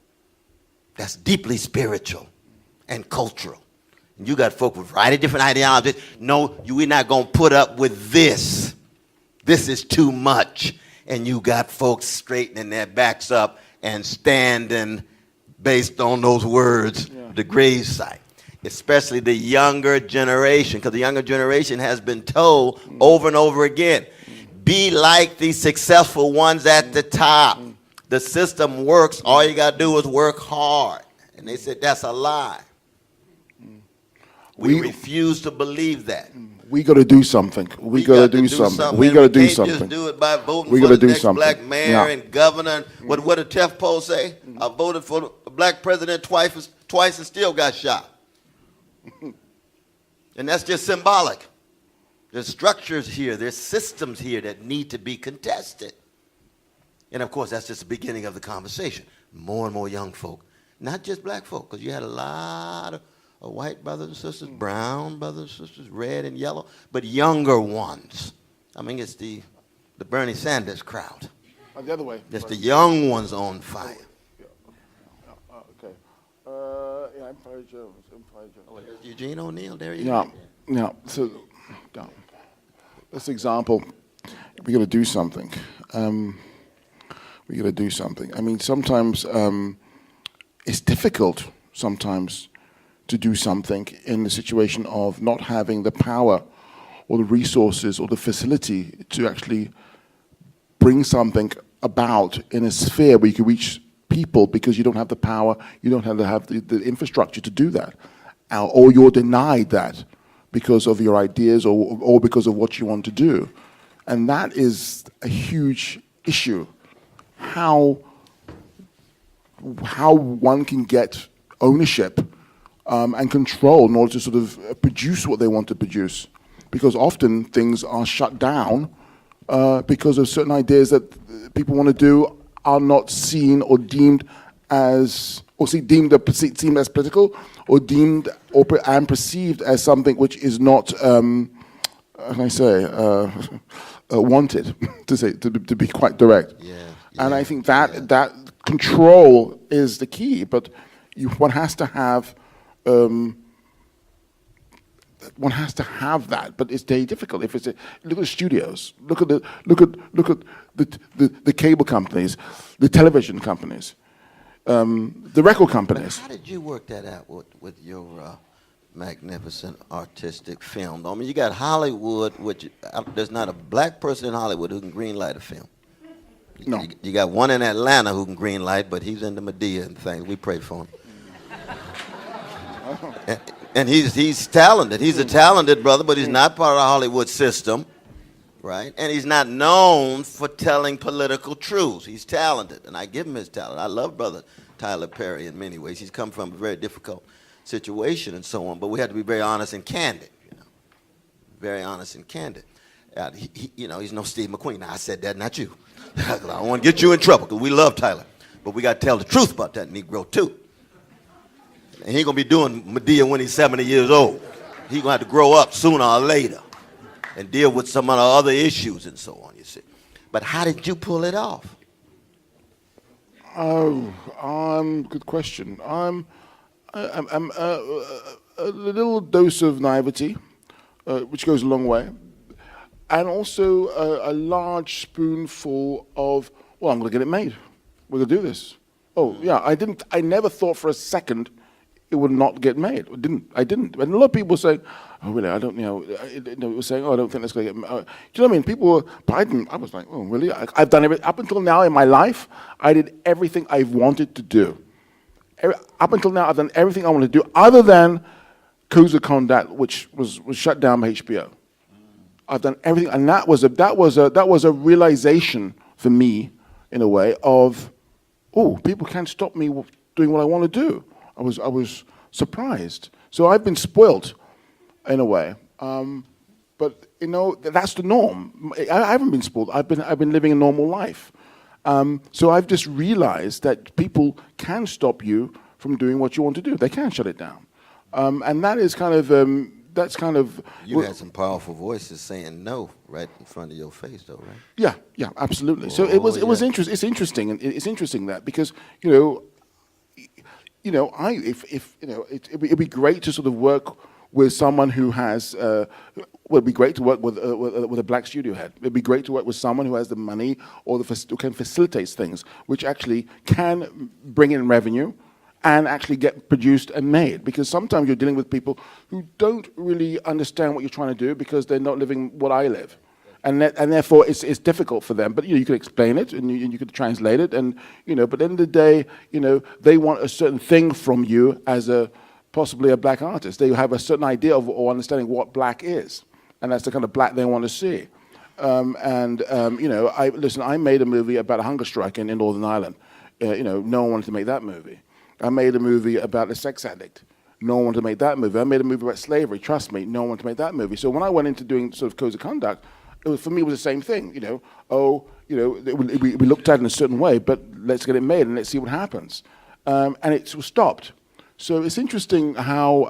That's deeply spiritual and cultural. You got folk with a variety of different ideologies. No, we're not going to put up with this. This is too much. And you got folks straightening their backs up and standing based on those words, the gravesite. Especially the younger generation, because the younger generation has been told over and over again, be like the successful ones at the top. The system works. All you got to do is work hard. And they said, that's a lie. We refuse to believe that. We got to do something. We got to do something. We got to do something. We can't just do it by voting We for gotta the do next something. black mayor Yeah. and governor. What did Tef poll say? I voted for a black president twice and still got shot. And that's just symbolic. There's structures here, there's systems here that need to be contested. And of course, that's just the beginning of the conversation. More and more young folk, not just black folk, because you had a lot of white brothers and sisters, brown brothers and sisters, red and yellow, but younger ones. I mean, it's the Bernie Sanders crowd. The other way. It's the young ones on fire. Okay. Empire Jones. Oh, there's Eugene O'Neill, there you Yeah, go. yeah. So, yeah. This example, we got to do something. We got to do something. I mean, sometimes it's difficult. Sometimes to do something in the situation of not having the power or the resources or the facility to actually bring something about in a sphere where you can reach people because you don't have the power, you don't have the infrastructure to do that. Or you're denied that because of your ideas or because of what you want to do. And that is a huge issue. How one can get ownership and control in order to sort of produce what they want to produce. Because often things are shut down because of certain ideas that people want to do are not seen or deemed as, deemed as political, or deemed and perceived as something which is not, how can I say, wanted, to be quite direct. Yeah, And I think that control is the key, but one has to have that, but it's very difficult. If it's look at the studios, look at the cable companies, the television companies, the record companies. How did you work that out with your magnificent artistic film? I mean, you got Hollywood, which there's not a black person in Hollywood who can greenlight a film. No. You got one in Atlanta who can greenlight, but he's into Medea and things. We pray for him. And he's talented. He's a talented brother, but he's not part of the Hollywood system, right? And he's not known for telling political truths. He's talented, and I give him his talent. I love Brother Tyler Perry in many ways. He's come from a very difficult situation and so on, but we have to be very honest and candid, very honest and candid. He's no Steve McQueen. Now, I said that, not you. I don't want to get you in trouble, because we love Tyler, but we got to tell the truth about that Negro, too. And he ain't going to be doing Medea when he's 70 years old. He's going to have to grow up sooner or later and deal with some of the other issues and so on, you see. But how did you pull it off? Good question. I'm a little dose of naivety, which goes a long way, and also a large spoonful of, well, I'm going to get it made. We're going to do this. Oh, yeah, I never thought for a second it would not get made. I didn't. And a lot of people were saying, oh, really, I don't, it was saying, oh, I don't think that's going to get made. Do you know what I mean? People were, but I was like, oh, really? I've done everything. Up until now in my life, I did everything I've wanted to do. Up until now, I've done everything I want to do, other than Koza Kondat, which was shut down by HBO. I've done everything, and that was a realization for me, in a way, of, oh, people can't stop me doing what I want to do. I was surprised. So I've been spoilt, in a way. But that's the norm. I haven't been spoiled. I've been living a normal life. So I've just realized that people can stop you from doing what you want to do. They can shut it down, and that is kind of You had some powerful voices saying no right in front of your face, though, right? Yeah, absolutely. So it was interesting. It's interesting, and it's interesting that because it'd be great to sort of work with someone who has. It'd be great to work with a black studio head. It'd be great to work with someone who has the money or who can facilitate things, which actually can bring in revenue and actually get produced and made. Because sometimes you're dealing with people who don't really understand what you're trying to do because they're not living what I live. and therefore it's difficult for them. But you can explain it, and you can translate it, and But at the end of the day, they want a certain thing from you as possibly a black artist. They have a certain idea of or understanding what black is, and that's the kind of black they want to see. I made a movie about a hunger strike in Northern Ireland. No one wanted to make that movie. I made a movie about a sex addict. No one wanted to make that movie. I made a movie about slavery. Trust me, no one wanted to make that movie. So when I went into doing sort of codes of conduct, for me, it was the same thing. We looked at it in a certain way, but let's get it made and let's see what happens. And it was stopped. So it's interesting how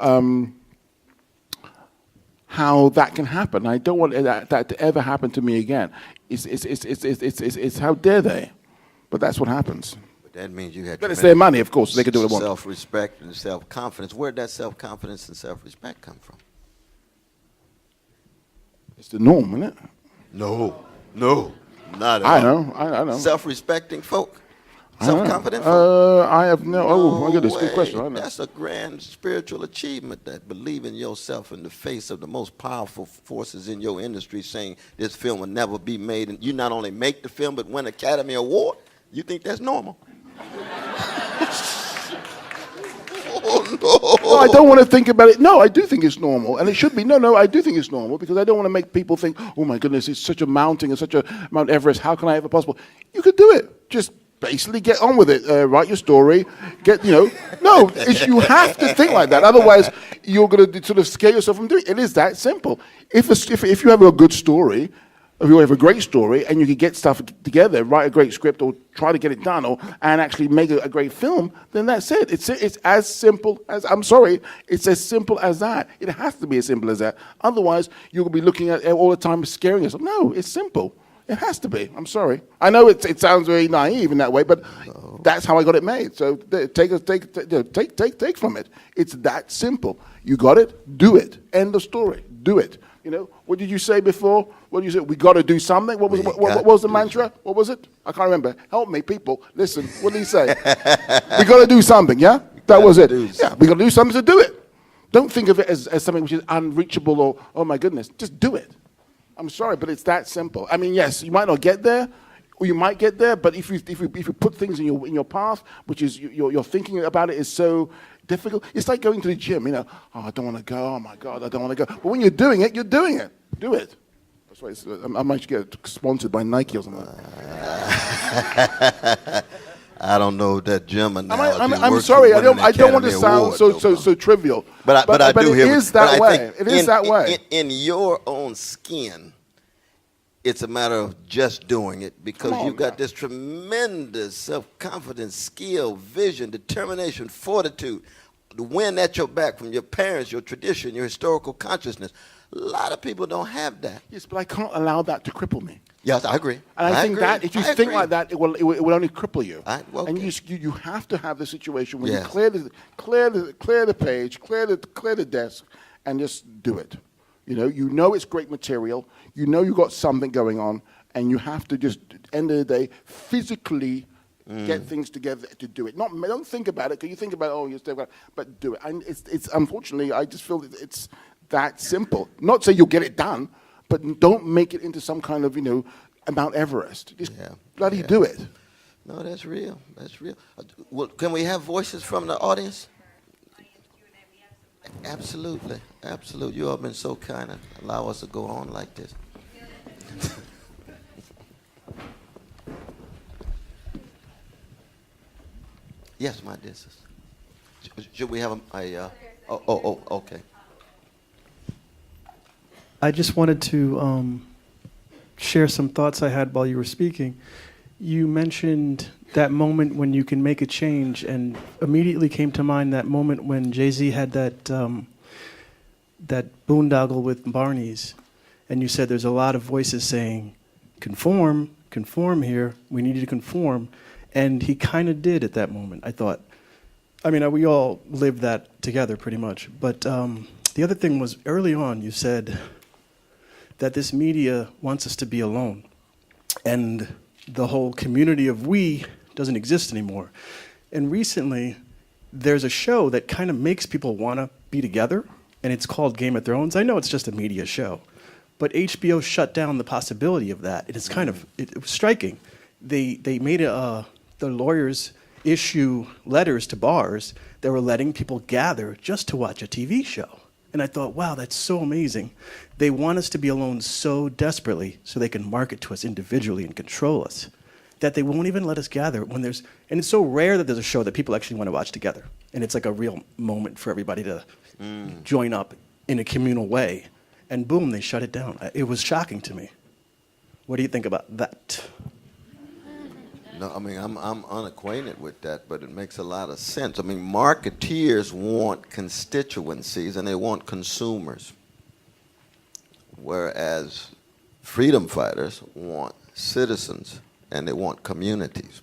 that can happen. I don't want that to ever happen to me again. It's how dare they? But that's what happens. But that means you had. But it's their money, of course. They can do what they want. Self-respect and self-confidence. Where'd that self-confidence and self-respect come from? It's the norm, isn't it? No, not at all. I know. Self-respecting folk. Self-confident folk? I have no. Oh my goodness, good question. I know. That's a grand spiritual achievement. That believe in yourself in the face of the most powerful forces in your industry, saying this film will never be made, and you not only make the film but win Academy Award. You think that's normal? Oh no! No, I don't want to think about it. No, I do think it's normal, and it should be. No, I do think it's normal because I don't want to make people think, oh my goodness, it's such a mounting and such a Mount Everest. How can I ever possible? You could do it. Just basically get on with it. Write your story. No, you have to think like that. Otherwise, you're going to sort of scare yourself from doing it. It is that simple. If you have a good story, if you have a great story, and you can get stuff together, write a great script, or try to get it done, and actually make a great film, then that's it. It's as simple as, I'm sorry, it's as simple as that. It has to be as simple as that. Otherwise, you'll be looking at it all the time scaring yourself. No, it's simple. It has to be. I'm sorry. I know it sounds very naive in that way, but that's how I got it made. So take from it. It's that simple. You got it. Do it. End of story. Do it. What did you say before? What did you say? We got to do something. What was the mantra? What was it? I can't remember. Help me, people. Listen. What did he say? We got to do something. Yeah, that was it. Yeah, we got to do something to do it. Don't think of it as something which is unreachable or oh my goodness. Just do it. I'm sorry, but it's that simple. I mean, yes, you might not get there, or you might get there, but if you put things in your path, which is your thinking about it is so difficult. It's like going to the gym. Oh, I don't want to go. Oh my God, I don't want to go. But when you're doing it, you're doing it. Do it. That's why I might get sponsored by Nike or something. I don't know that gym analogy. I'm sorry. I don't want to sound so trivial. But I do hear. It is that way. It is that way. In your own skin, it's a matter of just doing it because you've got this tremendous self-confidence, skill, vision, determination, fortitude, the wind at your back from your parents, your tradition, your historical consciousness. A lot of people don't have that. Yes, but I can't allow that to cripple me. Yes, I agree. And I think agree. that if you think like that, it will only cripple you. Okay. And you have to have the situation where you clear the page, clear the desk, and just do it. You know it's great material. You know you got something going on, and you have to just, at the end of the day, physically get things together to do it. Don't think about it because you think about but do it. And it's unfortunately, I just feel that it's that simple. Not say you'll get it done, but don't make it into some kind of Mount Everest. Just bloody do it. No, that's real. That's real. Well, can we have voices from the audience? Absolutely. You all been so kind to allow us to go on like this. Yes, my dear sister. Should we have okay. I just wanted to share some thoughts I had while you were speaking. You mentioned that moment when you can make a change, and immediately came to mind that moment when Jay-Z had that boondoggle with Barney's, and you said there's a lot of voices saying, conform here, we need you to conform, and he kind of did at that moment, I thought. I mean, we all lived that together pretty much, but the other thing was early on you said that this media wants us to be alone, and the whole community of we doesn't exist anymore. And recently, there's a show that kind of makes people want to be together, and it's called Game of Thrones. I know it's just a media show, But HBO shut down the possibility of that. And it's kind of, it was striking. They made the lawyers issue letters to bars that were letting people gather just to watch a TV show. And I thought, wow, that's so amazing. They want us to be alone so desperately so they can market to us individually and control us that they won't even let us gather when there's, and it's so rare that there's a show that people actually want to watch together. And it's like a real moment for everybody to join up in a communal way. And boom, they shut it down. It was shocking to me. What do you think about that? No, I mean, I'm unacquainted with that, but it makes a lot of sense. I mean, marketeers want constituencies and they want consumers, whereas freedom fighters want citizens and they want communities.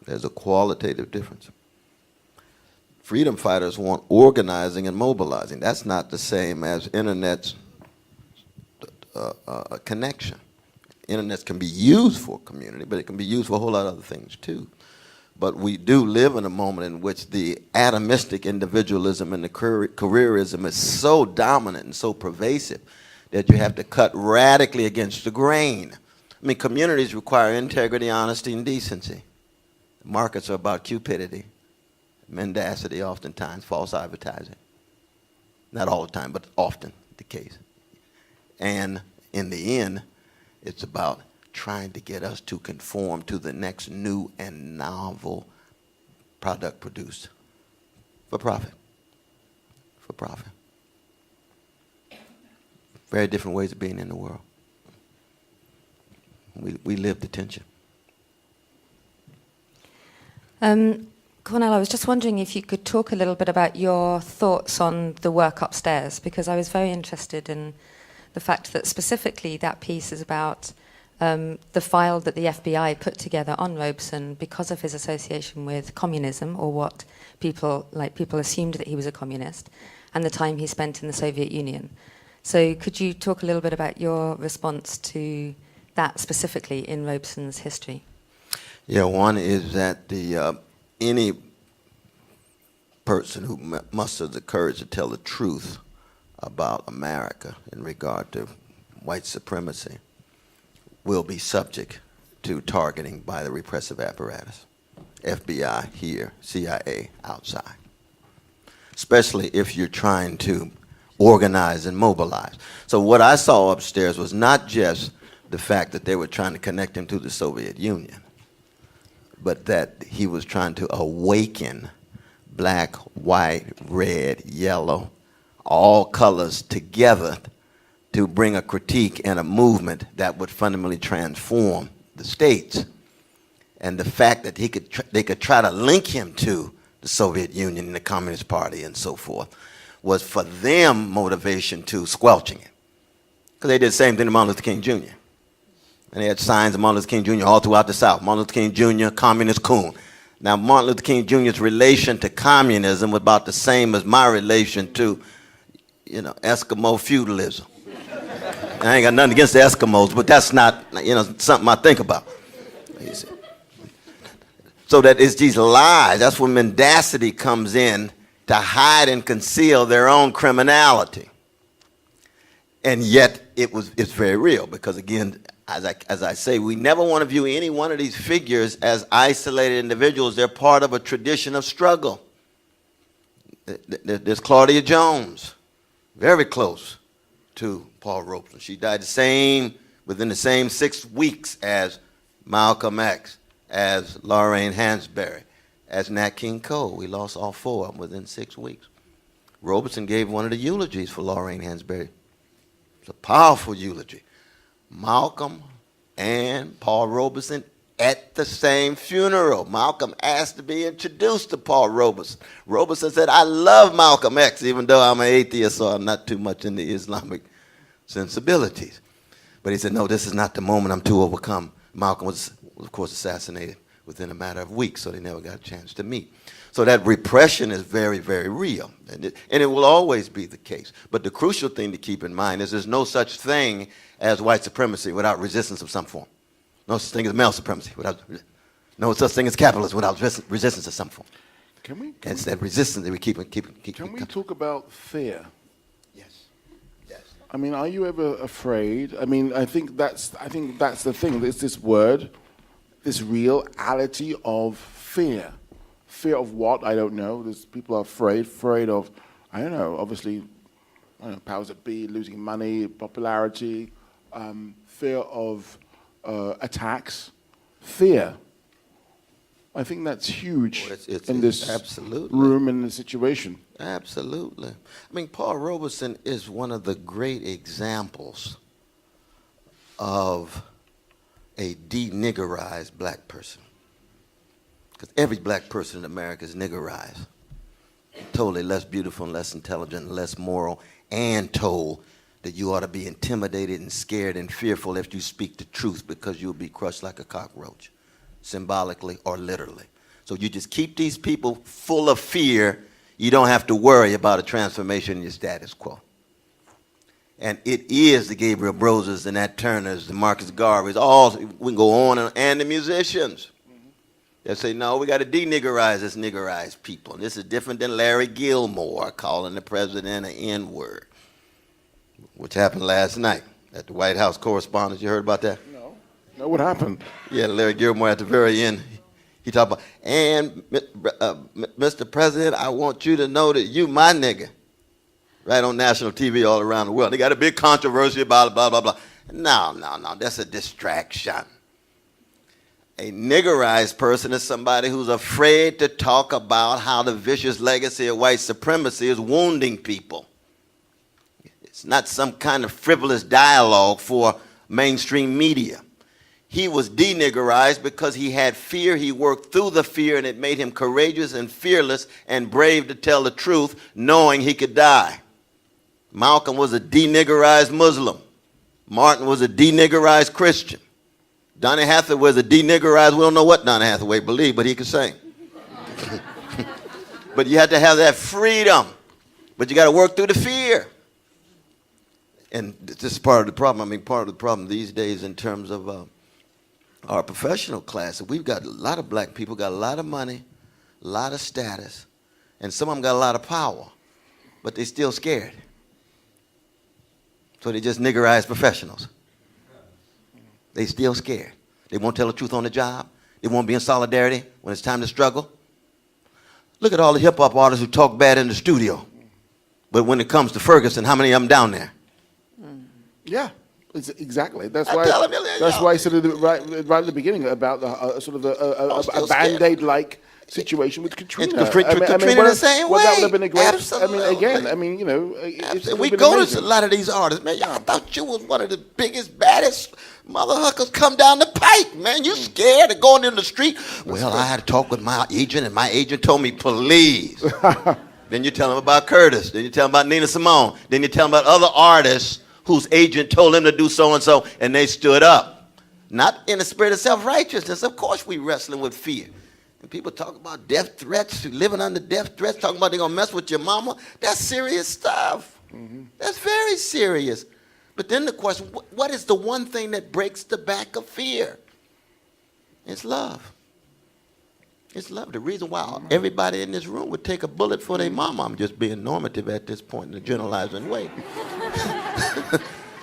There's a qualitative difference. Freedom fighters want organizing and mobilizing. That's not the same as Internet's connection. Internet can be used for community, but it can be used for a whole lot of other things too. But we do live in a moment in which the atomistic individualism and the careerism is so dominant and so pervasive that you have to cut radically against the grain. I mean, communities require integrity, honesty, and decency. Markets are about cupidity, mendacity, oftentimes, false advertising. Not all the time, but often the case. And in the end, it's about trying to get us to conform to the next new and novel product produced for profit. For profit. Very different ways of being in the world. We live the tension. Cornell, I was just wondering if you could talk a little bit about your thoughts on the work upstairs, because I was very interested in the fact that specifically that piece is about the file that the FBI put together on Robeson because of his association with communism, or what people assumed that he was a communist, and the time he spent in the Soviet Union. So could you talk a little bit about your response to that specifically in Robeson's history? Yeah, one is that the any person who musters the courage to tell the truth about America in regard to white supremacy will be subject to targeting by the repressive apparatus. FBI here, CIA outside. Especially if you're trying to organize and mobilize. So what I saw upstairs was not just the fact that they were trying to connect him to the Soviet Union, but that he was trying to awaken black, white, red, yellow, all colors together to bring a critique and a movement that would fundamentally transform the states. And the fact that they could try to link him to the Soviet Union and the Communist Party and so forth was for them motivation to squelching it. Because they did the same thing to Martin Luther King Jr. And they had signs of Martin Luther King Jr. all throughout the South. Martin Luther King Jr., communist coon. Now, Martin Luther King Jr.'s relation to communism was about the same as my relation to, Eskimo feudalism. I ain't got nothing against the Eskimos, but that's not, something I think about. So that it's these lies. That's when mendacity comes in to hide and conceal their own criminality. And yet it's very real because, again, as I say, we never want to view any one of these figures as isolated individuals. They're part of a tradition of struggle. There's Claudia Jones, very close to Paul Robeson. She died within the same 6 weeks as Malcolm X, as Lorraine Hansberry, as Nat King Cole. We lost all four of them within 6 weeks. Robeson gave one of the eulogies for Lorraine Hansberry. It's a powerful eulogy. Malcolm and Paul Robeson at the same funeral. Malcolm asked to be introduced to Paul Robeson. Robeson said, I love Malcolm X, even though I'm an atheist, so I'm not too much into Islamic sensibilities. But he said, no, this is not the moment. I'm too overcome. Malcolm was, of course, assassinated within a matter of weeks, so they never got a chance to meet. So that repression is very, very real, and it will always be the case. But the crucial thing to keep in mind is there's no such thing as white supremacy without resistance of some form. No such thing as male supremacy no such thing as capitalism without resistance of some form. It's that resistance that we keep. Can we talk about fear? Yes. I mean, are you ever afraid? I mean, I think that's the thing. There's this word, this reality of fear. Fear of what? I don't know. There's people are afraid of, I don't know, obviously, I don't know, powers that be, losing money, popularity, fear of attacks, fear. I think that's huge It's in this absolutely. room and the situation. Absolutely. I mean, Paul Robeson is one of the great examples of a deniggerized black person. Because every black person in America is niggerized. Totally less beautiful and less intelligent and less moral, and told that you ought to be intimidated and scared and fearful if you speak the truth because you'll be crushed like a cockroach, symbolically or literally. So you just keep these people full of fear. You don't have to worry about a transformation in your status quo. And it is the Gabriel Broses, the Nat Turners, the Marcus Garveys, all, we can go on, and the musicians. They say, no, we got to deniggerize this niggerized people. And this is different than Larry Gilmore calling the president an N-word, which happened last night at the White House Correspondents. You heard about that? No, what happened? Yeah, Larry Gilmore at the very end, he talked about, and Mr. President, I want you to know that you my nigga. Right on national TV all around the world. They got a big controversy about it, blah, blah, blah. No, that's a distraction. A niggerized person is somebody who's afraid to talk about how the vicious legacy of white supremacy is wounding people. It's not some kind of frivolous dialogue for mainstream media. He was deniggerized because he had fear. He worked through the fear, and it made him courageous and fearless and brave to tell the truth, knowing he could die. Malcolm was a deniggerized Muslim. Martin was a deniggerized Christian. Donny Hathaway was a deniggerized, we don't know what Donny Hathaway believed, but he could sing. But you have to have that freedom. But you got to work through the fear. And this is part of the problem. I mean, part of the problem these days in terms of our professional class, we've got a lot of black people, got a lot of money, a lot of status, and some of them got a lot of power, but they're still scared. So they just niggerized professionals. They still scared. They won't tell the truth on the job. They won't be in solidarity when it's time to struggle. Look at all the hip-hop artists who talk bad in the studio. But when it comes to Ferguson, how many of them down there? Yeah, exactly. That's I why. tell 'em, That's why I said right at the beginning about the sort of a Band-Aid-like situation with Katrina. Katrina the same way. That would have been a great. Absolutely. I mean, you know, it's we been go amazing. to a lot of these artists, man. Y'all thought you was one of the biggest, baddest motherfuckers come down the pike, man. You scared of going in the street? Well, I had to talk with my agent, and my agent told me, please. Then you tell them about Curtis. Then you tell them about Nina Simone. Then you tell them about other artists whose agent told them to do so-and-so, and they stood up. Not in the spirit of self-righteousness. Of course we wrestling with fear. And people talk about death threats, living under death threats, talking about they're going to mess with your mama. That's serious stuff. Mm-hmm. That's very serious. But then the question, what is the one thing that breaks the back of fear? It's love. It's love. The reason why everybody in this room would take a bullet for their mama, I'm just being normative at this point in a generalizing way.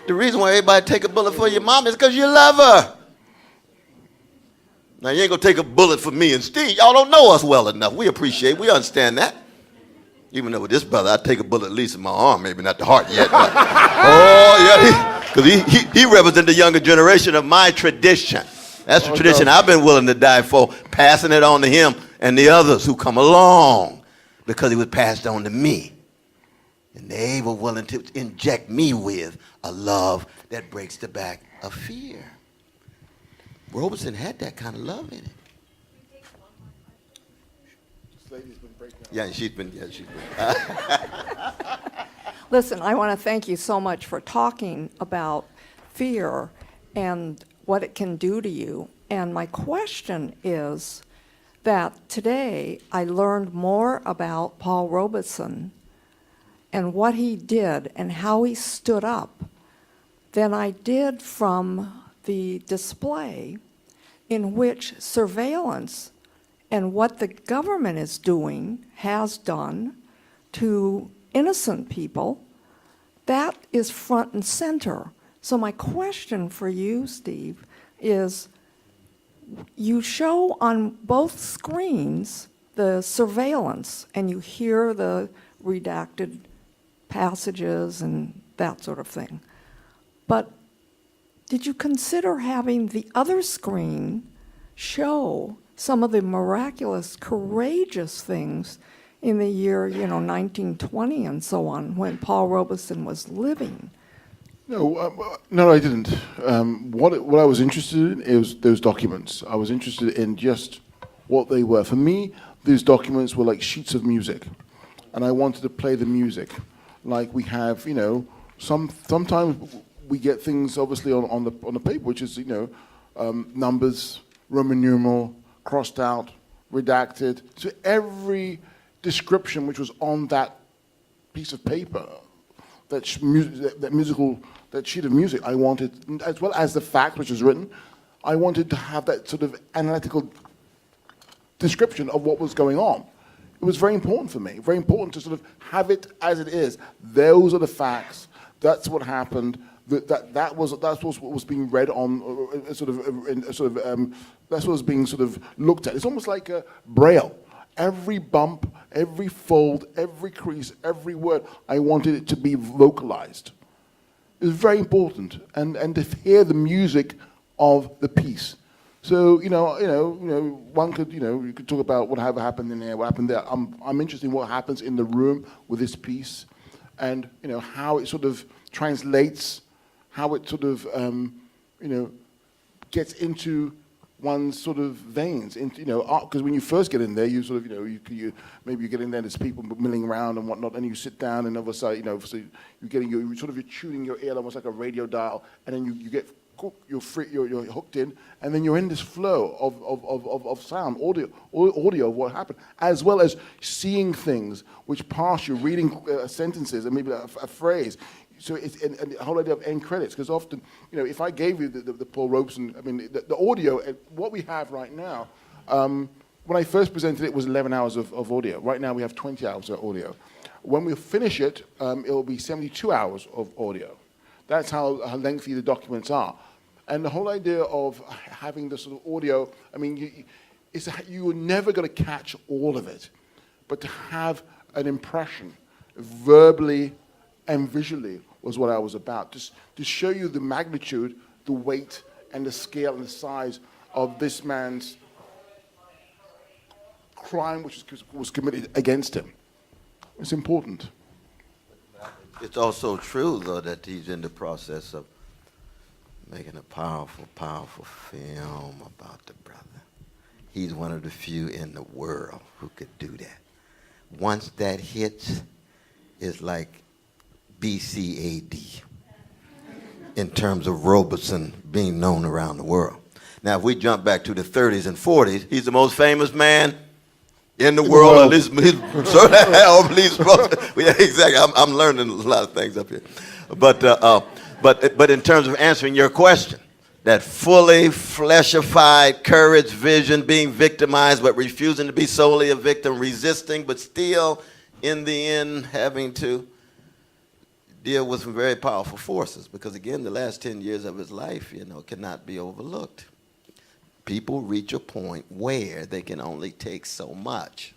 The reason why everybody take a bullet for your mama is because you love her. Now, you ain't going to take a bullet for me and Steve. Y'all don't know us well enough. We appreciate, we understand that. Even though with this brother, I'd take a bullet at least in my arm, maybe not the heart yet. But, oh, yeah, because he represents the younger generation of my tradition. That's the tradition I've been willing to die for, passing it on to him and the others who come along because it was passed on to me. And they were willing to inject me with a love that breaks the back of fear. Robeson had that kind of love in it. She's been. Listen, I want to thank you so much for talking about fear and what it can do to you. And my question is that today I learned more about Paul Robeson and what he did and how he stood up than I did from the display in which surveillance and what the government is doing, has done to innocent people that is front and center. So my question for you, Steve, is you show on both screens the surveillance, and you hear the redacted passages and that sort of thing. But did you consider having the other screen show some of the miraculous, courageous things in the year, 1920 and so on, when Paul Robeson was living? No, I didn't. What I was interested in is those documents. I was interested in just what they were. For me, these documents were like sheets of music, and I wanted to play the music, like we have. Sometimes we get things obviously on the paper, which is numbers, Roman numeral, crossed out, redacted. So every description which was on that piece of paper, that sheet of music, I wanted, as well as the fact which was written, I wanted to have that sort of analytical description of what was going on. It was very important for me, very important to sort of have it as it is. Those are the facts. That's what happened. That's what was being read on, that's what was being sort of looked at. It's almost like a Braille. Every bump, every fold, every crease, every word, I wanted it to be vocalized. It was very important, and to hear the music of the piece. So one could you could talk about whatever happened in there, what happened there. I'm interested in what happens in the room with this piece, and how it sort of translates, how it sort of gets into one's sort of veins, into because when you first get in there, you sort of you maybe you get in there, there's people milling around and whatnot, and you sit down, and obviously you're tuning your ear almost like a radio dial, and then you get you're hooked in, and then you're in this flow of sound, audio of what happened, as well as seeing things which pass you, reading sentences and maybe a phrase. So it's and the whole idea of end credits, because often, if I gave you the Paul Robeson, the audio, what we have right now, when I first presented it was 11 hours of audio. Right now we have 20 hours of audio. When we finish it, it'll be 72 hours of audio. That's how lengthy the documents are. And the whole idea of having this sort of audio, you're never going to catch all of it, but to have an impression, verbally and visually, was what I was about. Just to show you the magnitude, the weight, and the scale and the size of this man's crime which was committed against him. It's important. It's also true, though, that he's in the process of making a powerful, powerful film about the brother. He's one of the few in the world who could do that. Once that hits, it's like BCAD in terms of Robeson being known around the world. Now, if we jump back to the 30s and 40s, he's the most famous man in the world, at least, yeah, exactly. I'm learning a lot of things up here, but in terms of answering your question, that fully fleshified courage, vision, being victimized but refusing to be solely a victim, resisting but still, in the end, having to deal with some very powerful forces. Because again, the last 10 years of his life, cannot be overlooked. People reach a point where they can only take so much.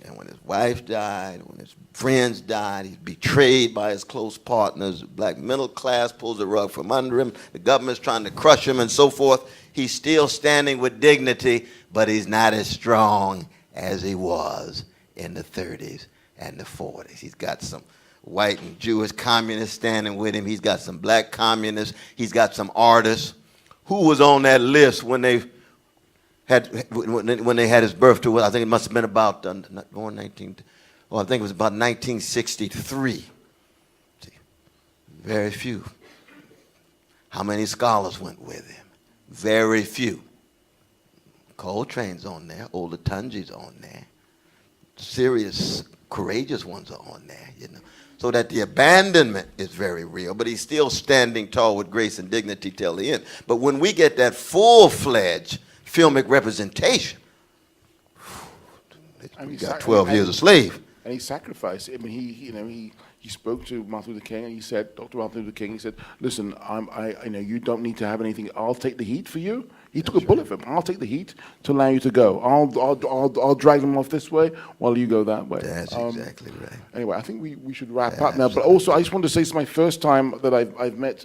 And when his wife died, when his friends died, he's betrayed by his close partners, the black middle class pulls the rug from under him, the government's trying to crush him and so forth. He's still standing with dignity, but he's not as strong as he was in the 30s and the 40s. He's got some white and Jewish communists standing with him. He's got some black communists. He's got some artists. Who was on that list when they had his birth to? I think it must have been about I think it was about 1963. See, very few. How many scholars went with him? Very few. Coltrane's on there. Olatunji's on there. Serious, courageous ones are on there. So that the abandonment is very real, but he's still standing tall with grace and dignity till the end. But when we get that full-fledged filmic representation, we got 12 years a slave. And he sacrificed. He he spoke to Martin Luther King, and he said, Dr. Martin Luther King, he said, listen, I know you don't need to have anything. I'll take the heat for you. He took a bullet for him. I'll take the heat to allow you to go. I'll drag them off this way while you go that way. That's exactly right. Anyway, I think we should wrap up now. But also, I just wanted to say it's my first time that I've met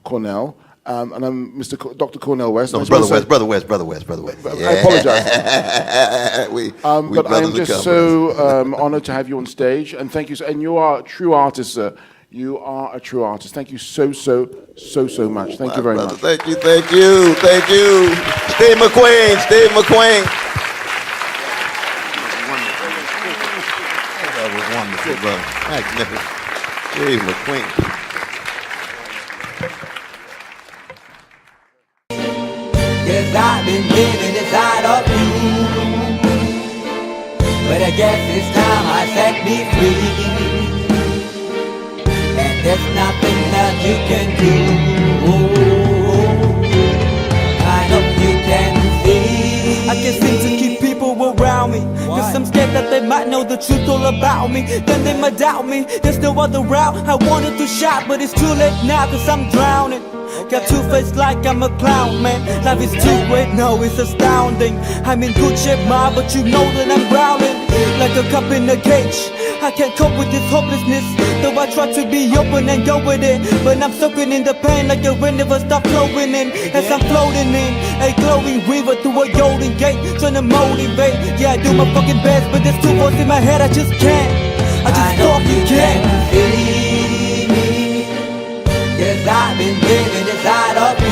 Cornell. And I'm Dr. Cornell West. No, Brother West. I apologize. But I'm just so honored to have you on stage, and thank you. And you are a true artist, sir. You are a true artist. Thank you so much. Thank you very much. Thank you. Steve McQueen. That was wonderful, brother. Magnificent. Steve McQueen. Yes, I've been living inside of you, but I guess it's time I set me free, and there's nothing that you can do. I hope you can see. I can't seem to keep people around me, cause I'm scared that they might know the truth all about me. Then they might doubt me, there's no other route. I wanted to shout, but it's too late now, cause I'm drowning. Got two-faced like I'm a clown, man. Life is too great, no, it's astounding. I'm in good shape, ma, but you know that I'm drowning like a cup in a cage. I can't cope with this hopelessness, though I try to be open and go with it, but I'm soaking in the pain like the wind never stop flowing in. As I'm floating in a glowing river through a golden gate, trying to motivate. Yeah, I do my fucking best, but there's two voices in my head, I just can't. I just fucking can't. Yes, I've been living inside of you,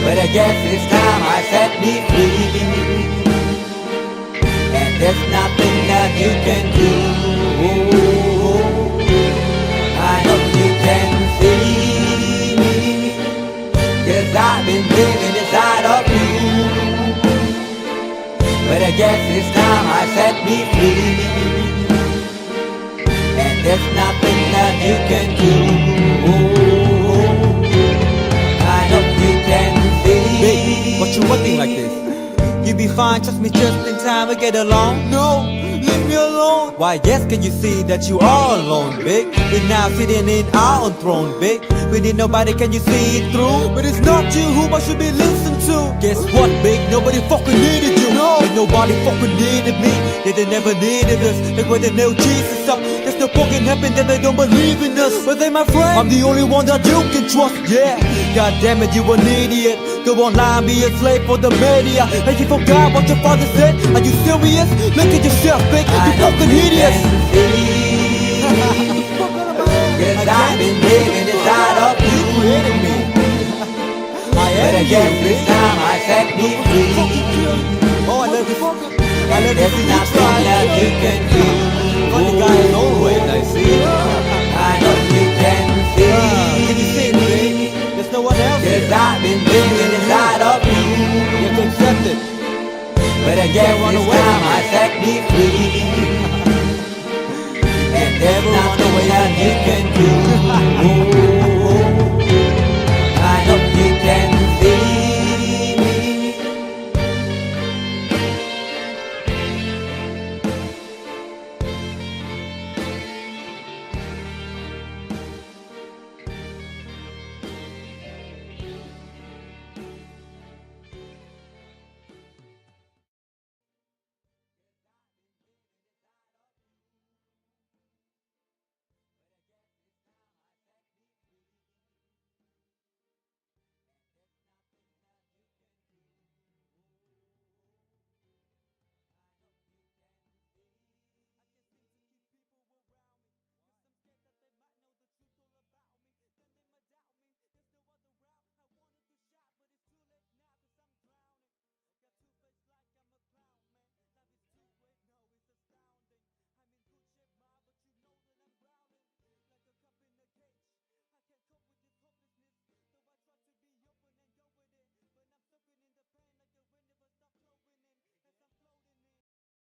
but I guess it's time I set me free, and there's nothing that you can do. I hope you can see me. Yes, I've been living inside of you, but I guess it's time I set me free, and there's nothing that you can do. I hope you can see. Babe, what you acting like this? You be fine, trust me, just in time we get along. No, leave me alone. Why, yes, can you see that you are alone, big? We're now sitting in our own throne, big. We need nobody, can you see it through? But it's not you whom I should be listening to. Guess what, big? Nobody fucking needed you. No, and nobody fucking needed me. Yeah, they never needed us. Like when they nailed Jesus up, there's no fucking heaven that they don't believe in us. But they my friend, I'm the only one that you can trust. Yeah, god damn it, you an idiot. Go online, be a slave for the media. Like you forgot what your father said. Are you serious? Look at yourself, big. You fucking idiots. Yes, I've been living inside of you, but I guess this time I set me free. Oh, I love you. I love There's you. nothing that you can do. Funny guy is always, I see. I hope you can Can you see. see it, baby? There's no one else. Yes, I've been living inside of you, You have to accept it. but I guess this time I set me free, and there's nothing that you can do.